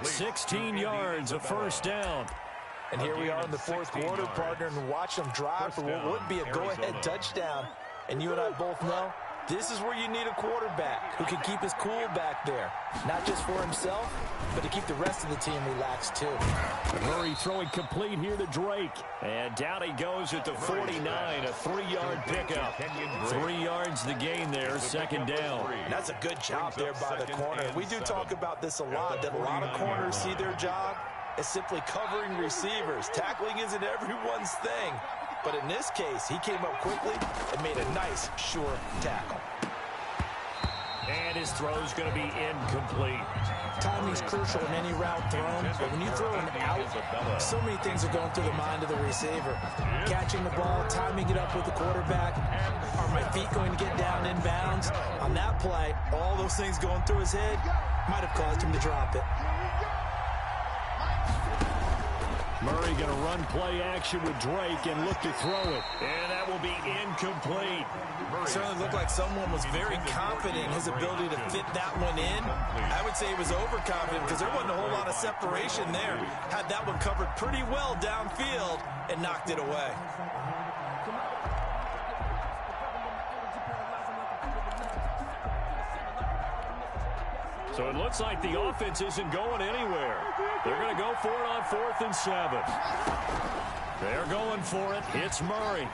16 yards, a 1st down. And here we are in the 4th quarter, partner, and watch them drive for what would be a go-ahead touchdown. And you and I both know this is where you need a quarterback who can keep his cool back there. Not just for himself, but to keep the rest of the team relaxed too. Murray throwing complete here to Drake. And down he goes at the 49, a 3-yard pickup. 3 yards the gain there, 2nd down. And that's a good job there by the corner. We do talk about this a lot, that a lot of corners see their job as simply covering receivers. Tackling isn't everyone's thing. But in this case, he came up quickly and made a nice, sure tackle. And his throw's going to be incomplete. Timing's crucial in any route thrown, but when you throw an out, so many things are going through the mind of the receiver. Catching the ball, timing it up with the quarterback. Are my feet going to get down in bounds? On that play, all those things going through his head might have caused him to drop it. Murray going to run play action with Drake and look to throw it. And that will be incomplete. It certainly looked like someone was very confident in his ability to fit that one in. I would say he was overconfident because there wasn't a whole lot of separation there. Had that one covered pretty well downfield and knocked it away. So it looks like the offense isn't going anywhere. They're going to go for it on 4th and 7. They're going for it. It's Murray.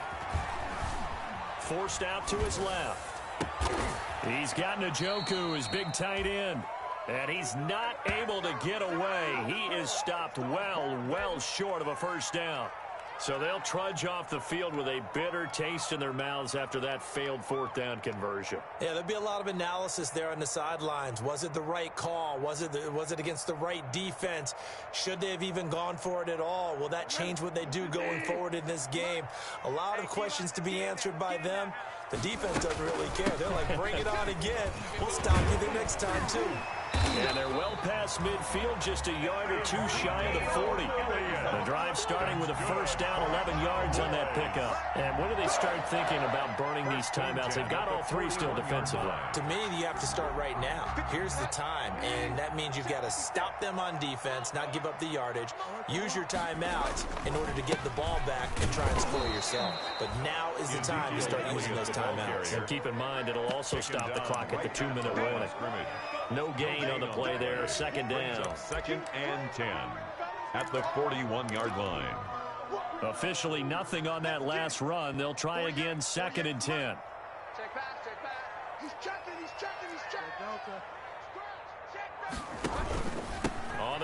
Forced out to his left. He's got Njoku, his big tight end. And he's not able to get away. He is stopped well short of a 1st down. So they'll trudge off the field with a bitter taste in their mouths after that failed 4th down conversion. Yeah, there'll be a lot of analysis there on the sidelines. Was it the right call? Was it against the right defense? Should they have even gone for it at all? Will that change what they do going forward in this game? A lot of questions to be answered by them. The defense doesn't really care. They're like, bring it on again. We'll stop you the next time, too. And they're well past midfield, just a yard or two shy of the 40. The drive starting with a 1st down, 11 yards on that pickup. And when do they start thinking about burning these timeouts? They've got all 3 still defensively. To me, you have to start right now. Here's the time, and that means you've got to stop them on defense, not give up the yardage. Use your timeouts in order to get the ball back and try and score yourself. But now is the time to start using those timeouts. And keep in mind, it'll also stop the clock at the 2-minute warning. No gain on the play there, 2nd down. 2nd and 10 at the 41-yard line. Officially nothing on that last run. They'll try again, 2nd and 10. Check back. He's checking.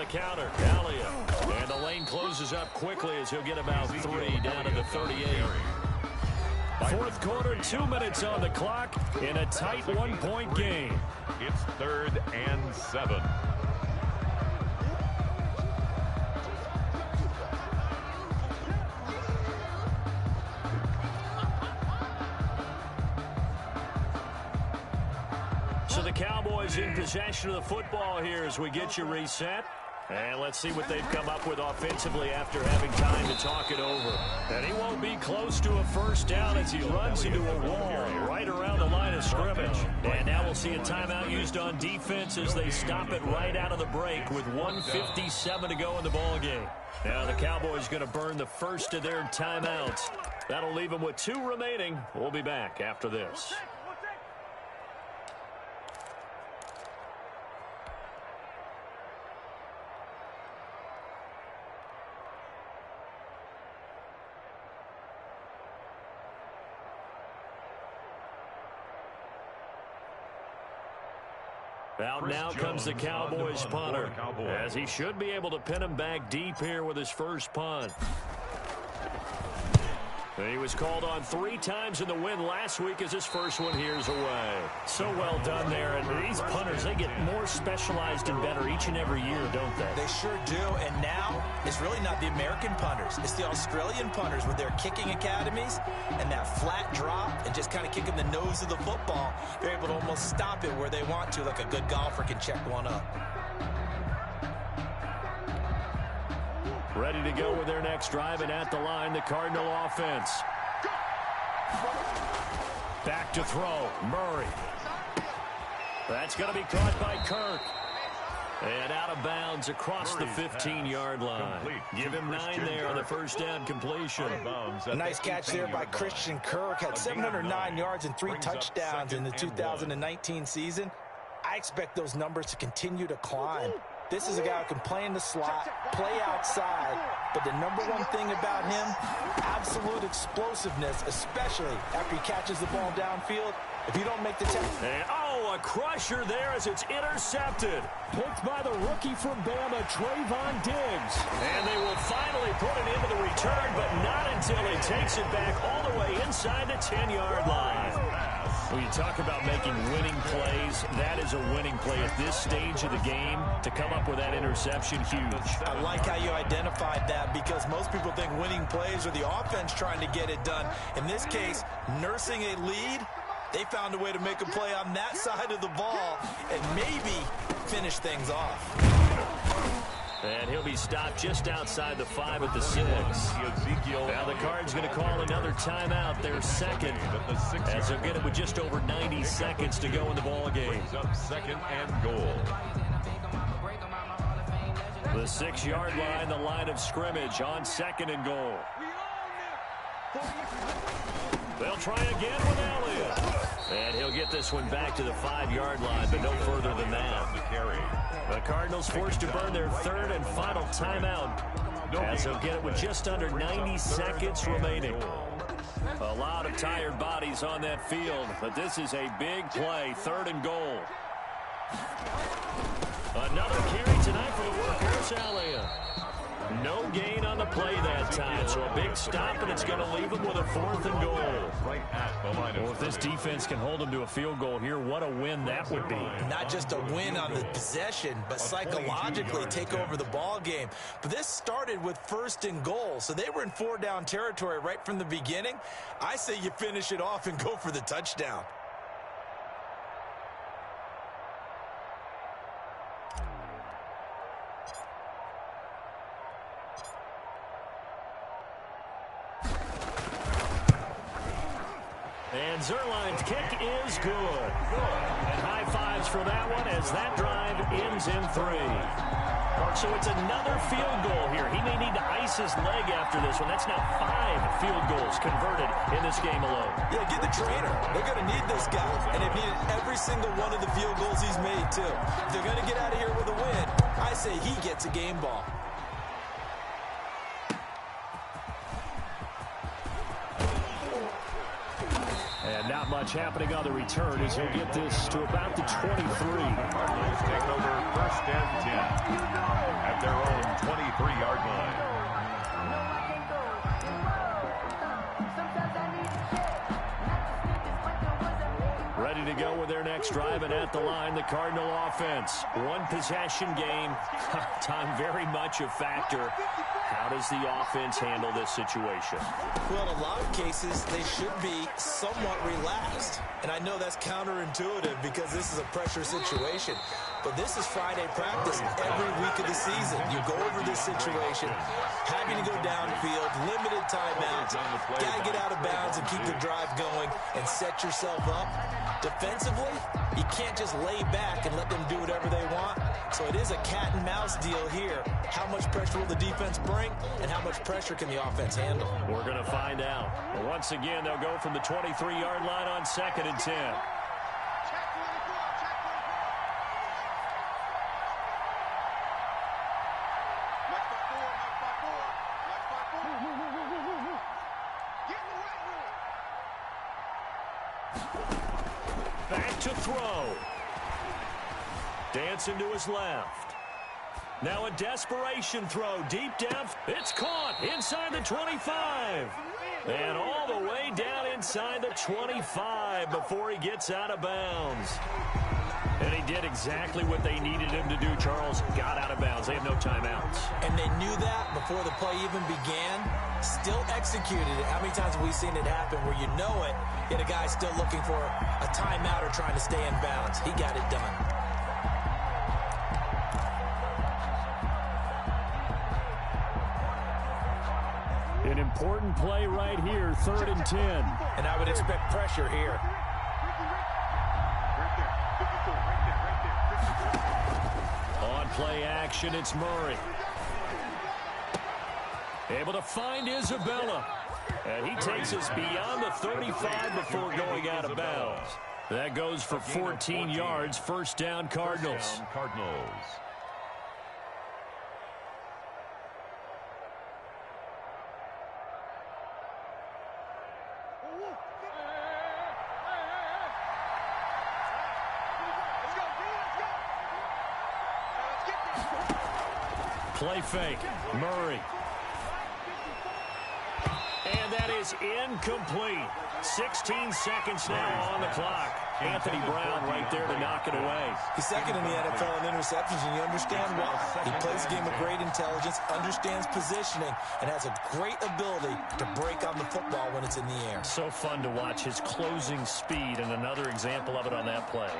counter. Elliott. And the lane closes up quickly as he'll get about 3 down to the 38. Fourth quarter, 2 minutes on the clock in a tight 1-point game. It's 3rd and 7. So the Cowboys in possession of the football here as we get you reset. And let's see what they've come up with offensively after having time to talk it over. And he won't be close to a first down as he runs into a wall right around the line of scrimmage. And now we'll see a timeout used on defense as they stop it right out of the break with 1:57 to go in the ball game. Now the Cowboys going to burn the first of their timeouts. That'll leave them with 2 remaining. We'll be back after this. Out now comes the Cowboys punter, as he should be able to pin him back deep here with his first punt. He was called on 3 times in the win last week as his first one here's away. So well done there. And these punters, they get more specialized and better each and every year, don't they? They sure do. And now it's really not the American punters. It's the Australian punters with their kicking academies and that flat drop and just kind of kicking the nose of the football. They're able to almost stop it where they want to, like a good golfer can check one up. Ready to go with their next drive, and at the line, the Cardinal offense. Back to throw, Murray. That's going to be caught by Kirk. And out of bounds across the 15-yard line. Give him 9 there on the first down completion. A nice catch there by Christian Kirk. Had 709 yards and 3 touchdowns in the 2019 season. I expect those numbers to continue to climb. This is a guy who can play in the slot, play outside, but the number one thing about him, absolute explosiveness, especially after he catches the ball downfield. If you don't make the tackle. Oh, a crusher there as it's intercepted. Picked by the rookie from Bama, Trayvon Diggs. And they will finally put it into the return, but not until he takes it back all the way inside the 10-yard line. When you talk about making winning plays, that is a winning play at this stage of the game. To come up with that interception, huge. I like how you identified that because most people think winning plays are the offense trying to get it done. In this case, nursing a lead, they found a way to make a play on that side of the ball and maybe finish things off. And he'll be stopped just outside the 5 at the 6. Now the Cards going to call another timeout, their second, as they'll get it with just over 90 seconds to go in the ball game. Second and goal. The 6-yard line, the line of scrimmage on second and goal. They'll try again with Elliott. And he'll get this one back to the 5-yard line, but no further than that. The Cardinals forced to burn their 3rd and final timeout, as they'll get it with just under 90 seconds remaining. A lot of tired bodies on that field, but this is a big play, 3rd and goal. Another carry tonight for the workhorse Elliott. No gain on the play that time, so a big stop, and it's going to leave them with a 4th and goal. Well, if this defense can hold them to a field goal here, what a win that would be. Not just a win on the possession, but psychologically take over the ball game. But this started with 1st and goal, so they were in 4-down territory right from the beginning. I say you finish it off and go for the touchdown. And Zerline's kick is good. And high fives for that one as that drive ends in 3. So it's another field goal here. He may need to ice his leg after this one. That's now 5 field goals converted in this game alone. Yeah, get the trainer. They're going to need this guy. And they've needed every single one of the field goals he's made, too. If they're going to get out of here with a win, I say he gets a game ball. And now Not much happening on the return as he'll get this to about the 23. Cardinals take over first and 10 at their own 23-yard line. Ready to go with their next drive, and at the line, the Cardinal offense. One possession game. Time very much a factor. How does the offense handle this situation? Well, in a lot of cases, they should be somewhat relaxed. And I know that's counterintuitive because this is a pressure situation. But this is Friday practice every week of the season. You go over this situation, having to go downfield, limited timeouts, got to get out of bounds and keep the drive going and set yourself up. Defensively, you can't just lay back and let them do whatever they want. So it is a cat and mouse deal here. How much pressure will the defense bring, and how much pressure can the offense handle? We're going to find out. Once again, they'll go from the 23-yard line on 2nd and 10. Back to throw. Dancing to his left. Now a desperation throw deep down. It's caught inside the 25. And all the way down inside the 25 before he gets out of bounds. And he did exactly what they needed him to do, Charles. Got out of bounds. They have no timeouts. And they knew that before the play even began. Still executed it. How many times have we seen it happen where you know it, yet a guy still looking for a timeout or trying to stay in bounds? He got it done. An important play right here, 3rd and 10. And I would expect pressure here. On play action, it's Murray. Able to find Isabella. And he takes us beyond the 35 before going out of bounds. That goes for 14 yards, first down Cardinals. Play fake. Murray. And that is incomplete. 16 seconds now on the clock. Anthony Brown right there to knock it away. He's second in the NFL in interceptions, and you understand why. He plays a game of great intelligence, understands positioning, and has a great ability to break on the football when it's in the air. So fun to watch his closing speed, and another example of it on that play.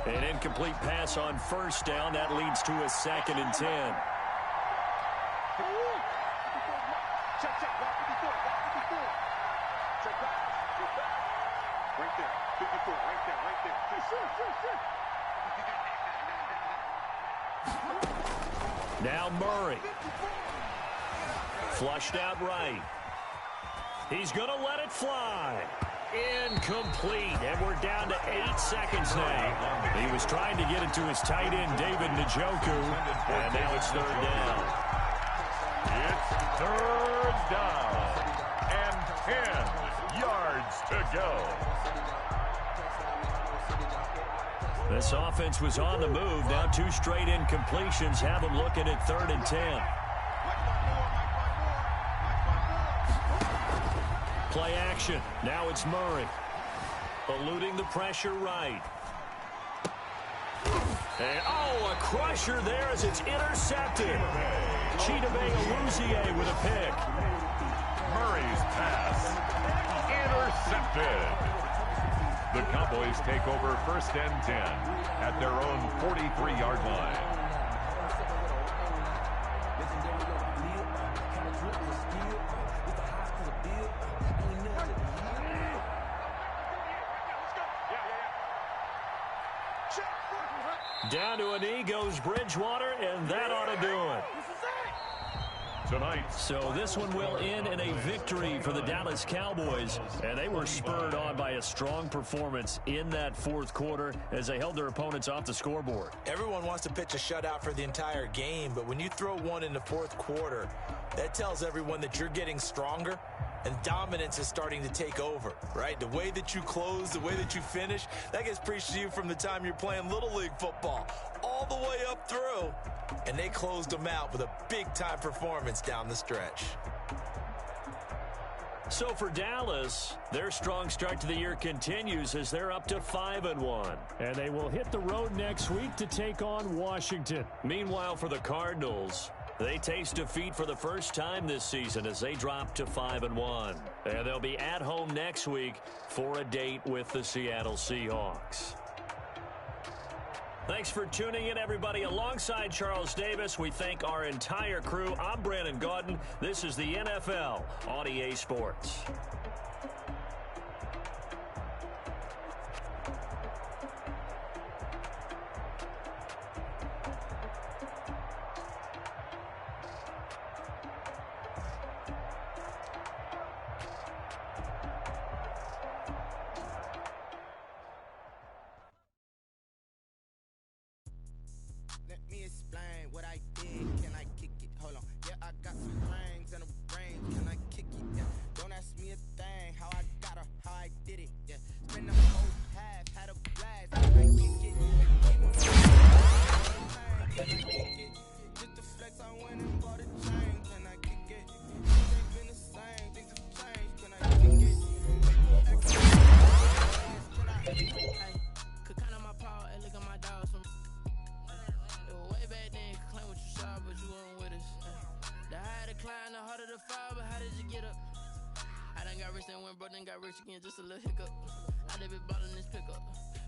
An incomplete pass on first down. That leads to a 2nd and 10. Now Murray. Flushed out right. He's going to let it fly. Incomplete, and we're down to 8 seconds now. He was trying to get it to his tight end, David Njoku, and now it's 3rd down. It's 3rd down and 10 yards to go. This offense was on the move. Now 2 straight incompletions have them looking at 3rd and 10. Play action. Now it's Murray. Eluding the pressure right. And, a crusher there as it's intercepted. Chidobe Awuzie with a pick. Murray's pass intercepted. The Cowboys take over 1st and 10 at their own 43-yard line. Down to a knee goes Bridgewater, and that ought to do it. Tonight. So this one will end in a victory for the Dallas Cowboys, and they were spurred on by a strong performance in that fourth quarter as they held their opponents off the scoreboard. Everyone wants to pitch a shutout for the entire game, but when you throw one in the fourth quarter, that tells everyone that you're getting stronger and dominance is starting to take over, right? The way that you close, the way that you finish, that gets preached to you from the time you're playing Little League football all the way up through. And they closed them out with a big-time performance down the stretch. So for Dallas, their strong start to the year continues as they're up to 5-1. And they will hit the road next week to take on Washington. Meanwhile, for the Cardinals, they taste defeat for the first time this season as they drop to 5-1. And they'll be at home next week for a date with the Seattle Seahawks. Thanks for tuning in, everybody. Alongside Charles Davis, we thank our entire crew. I'm Brandon Gaudin. This is the NFL on EA Sports. Let me explain what I did. Can I kick it? Hold on. Yeah, I got some rings and a range. Can I kick it? Yeah. Don't ask me a thing. How I got her, how I did it. Yeah. Spend the whole half, had a blast. Can I kick it? Can I kick it? Just to flex, I went and bought a chain. Can I kick it? Things ain't been the same. Things have changed. Can I kick it? Can I kick it? Hey, could count on my power and look at my dogs from. Way back then, could claim what you saw, but you weren't with us. The higher the climb, the harder the fall, but how did you get up? I done got rich, then went broke, then got rich again, just a little hiccup. I done been bought in this pickup.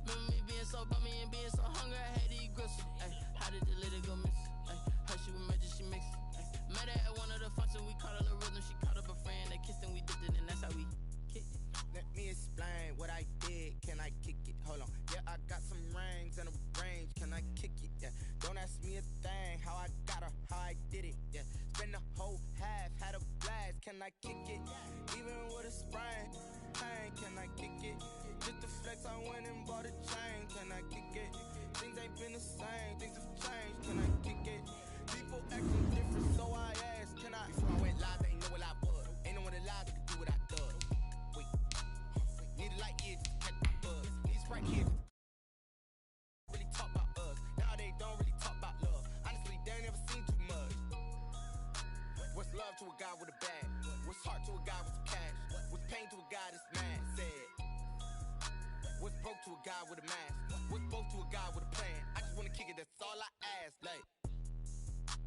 Remember me being so bummy and being so hungry, I had to eat gristle. Ay, how did the little go miss? Ay, her she was magic, she mixed. Met her at one of the functions, we caught a little rhythm, she caught up a friend, they kissed and we dipped it, and that's how we kicked it. Let me explain what I did. Can I kick it? Hold on. Yeah, I got some rings and a range. Can I kick it? Yeah. Don't ask me a thing. How I got her, how I did it. Yeah. Spend the whole half, had a blast. Can I kick it? Even with a sprain, pain. Can I kick it? Just to flex, I went and bought a chain. Can I kick it? Things ain't been the same. Things have changed. Can I kick it? People acting different, so I asked. Can I? Before I went live, they ain't know what I was. Ain't no one alive that could do what I done. Wait. Need a light year just to catch my buzz. These right here really talk about us. Now they don't really talk about love. Honestly, they ain't never seen too much. What's love to a guy with a bag? What's heart to a guy with some cash? What's pain to a guy that's mad? Said. What's broke to a guy with a mask? What's broke to a guy with a plan? I just wanna kick it, that's all I ask. Like,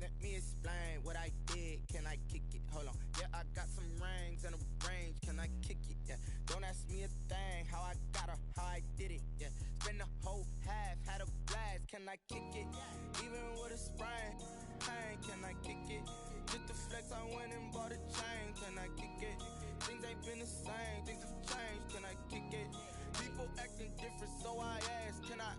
let me explain what I did. Can I kick it? Hold on. Yeah, I got some rings and a range. Can I kick it? Yeah. Don't ask me a thing. How I got her, how I did it. Yeah. Spend the whole half, had a blast. Can I kick it? Even with a sprain, pain. Can I kick it? Just to flex, I went and bought a chain. Can I kick it? Things ain't been the same. Things have changed. Can I kick it? People acting different, so I asked. Can I?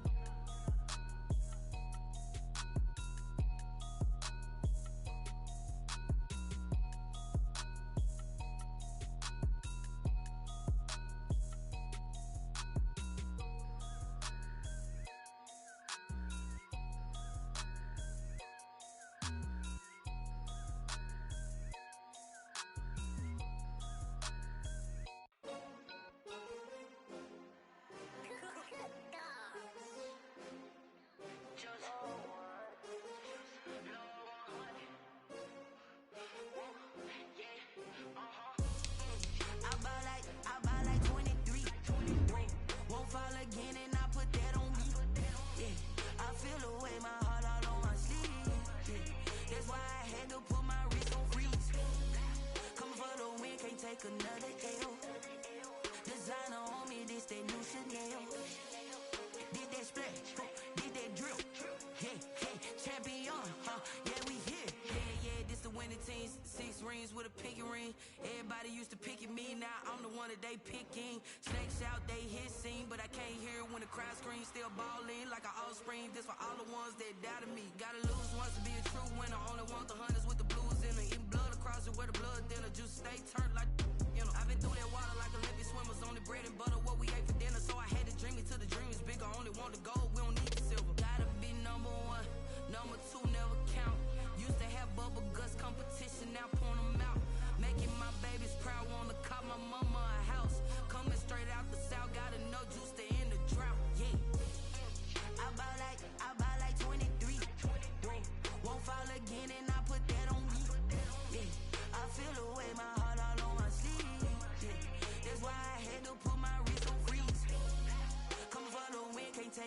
Another L. Designer on me, this that new Chanel. Did that splash, did that drill. Yeah, yeah, champion, yeah, we here. Yeah, this the winning team. 6 rings with a pinky ring. Everybody used to pick at me, now I'm the one that they picking. Snakes out, they hit scene, but I can't hear when the crowd screams. Still ballin' like an offspring. This for all the ones that doubted me. Gotta lose once to be a true winner. Only want the hunters with the blues in it. Eating blood across it where the blood thinner. Juice stay turned like. I've been through that water like Olympic swimmers on the bread and butter. What we ate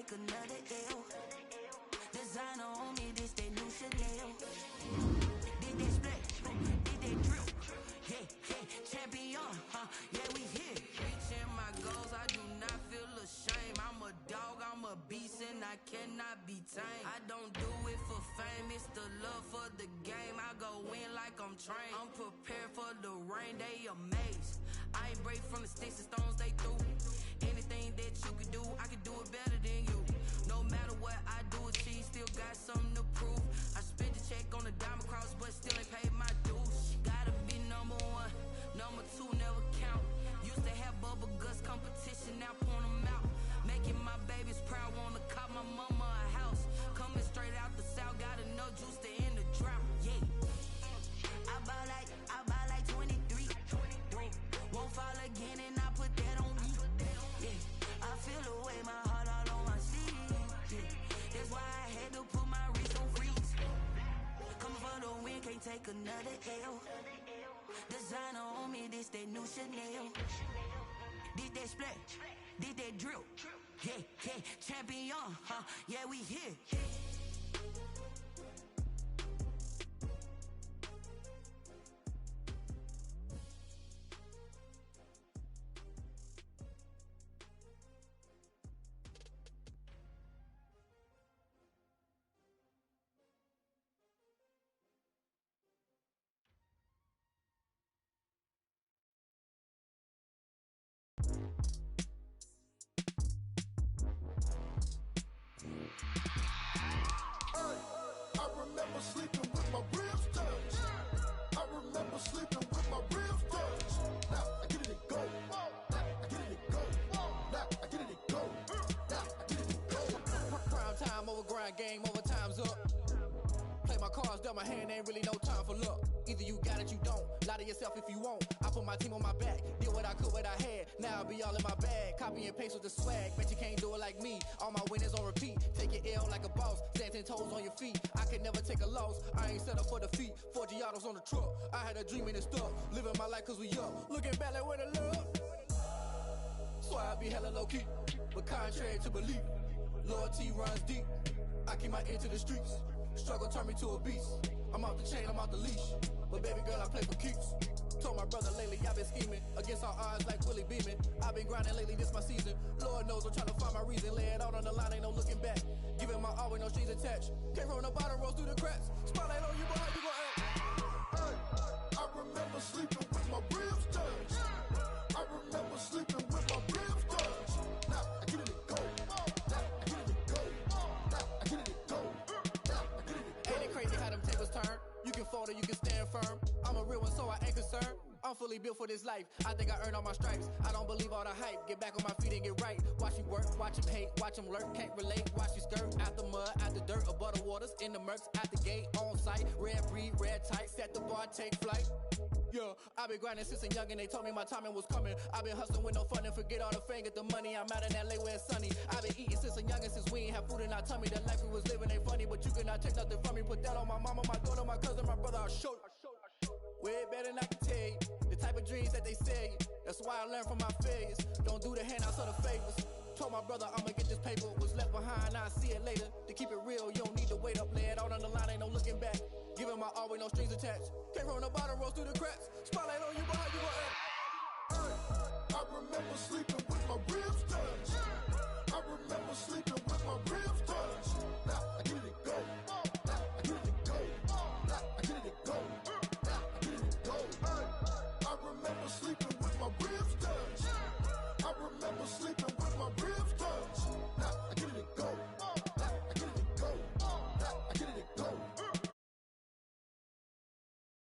take another L. Designer on me, this that new Chanel. Did that splash, did that drip. Yeah, champion, yeah, we here. Reaching my goals, I do not feel ashamed. I'm a dog, I'm a beast, and I cannot be tamed. I don't do it for fame, it's the love for the game. I go in like I'm trained. I'm prepared for the rain, they amazed. I ain't break from the sticks and stones they threw. Anything that you could do, I could do it better than you. No matter what I do, achieve, still got something to prove. I spent the check on the diamond cross, but still ain't paid my dues. Gotta be number one, number two never count. Used to have bubble guts competition, now point them out. Making my babies proud, wanna cop my mama a house. Coming straight out the south, got enough juice to end the drought. Yeah, I buy like 23. Won't fall again and I put that on me. Yeah, I feel the way, my heart all on my sleeve. Yeah, that's why I had to put my wrist on freeze. Come for the win, can't take another L. Designer on me, this that new Chanel. Did that splash, did that drip. Yeah, champion, yeah, we here. I remember sleeping with my ribs touched. I remember sleeping with my ribs touched. Now I get it and go. Now I get it and go. Now I get it and go. Now I get it and go. Prime time over grind game, overtime's up. Play my cards, dealt my hand, ain't really no time for luck. Either you got it, you don't. Lie to yourself if you won't. I put my team on my back, did what I could, what I had. Now I'll be all in my bag. Copy and paste with the swag. Bet you can't do it like me. All my winners on repeat. Take your L like a boss. Stand 10 toes on your feet. I can never take a loss. I ain't set up for defeat. 4 Giottos on the truck. I had a dream and it stuck. Living my life cause we up. Looking back like where the love. So I be hella low key. But contrary to belief, loyalty runs deep. I keep my ear to the streets. Struggle turned me to a beast. I'm off the chain, I'm off the leash. But baby girl, I play for keeps. Told my brother lately, I've been scheming. Against all odds like Willie Beeman. I've been grinding lately, this my season. Lord knows I'm trying to find my reason. Lay it out on the line, ain't no looking back. Giving my all with no strings attached. Came from the bottom, rose through the cracks. Spotlight on you, but how you gon' act? Hey, I remember sleeping with my ribs touched. I remember sleeping with my ribs touched. Now I get it and go. Now I get it and go. Now I get it and go. Now I get it and go. Ain't it crazy how them tables turn? You can fold or you can stand firm. I'm a real one, so I ain't concerned. I'm fully built for this life. I think I earned all my stripes. I don't believe all the hype. Get back on my feet and get right. Watch you work, watch him hate, watch him lurk. Can't relate, watch you skirt. Out the mud, out the dirt, above the waters, in the murks, out the gate, on site. Red breed, red tight, set the bar, take flight. Yeah, I been grinding since a youngin', they told me my timing was coming. I been hustling with no fun and forget all the fame, get the money. I'm out in LA where it's sunny. I been eating since a youngin', since we ain't have food in our tummy. The life we was living ain't funny, but you cannot take nothing from me. Put that on my mama, my daughter, my cousin, my brother, I'll show you. Way better than I can tell you. The type of dreams that they sell you. That's why I learned from my failures. Don't do the handouts or the favors. Told my brother I'ma get this paper. Was left behind, I'll see it later. To keep it real, you don't need to wait up. Lay it out on the line, ain't no looking back. Giving my all with no strings attached. Came from the bottom, rose through the cracks. Spotlight on you, but how you gon' act? Hey, I remember sleeping with my ribs touched.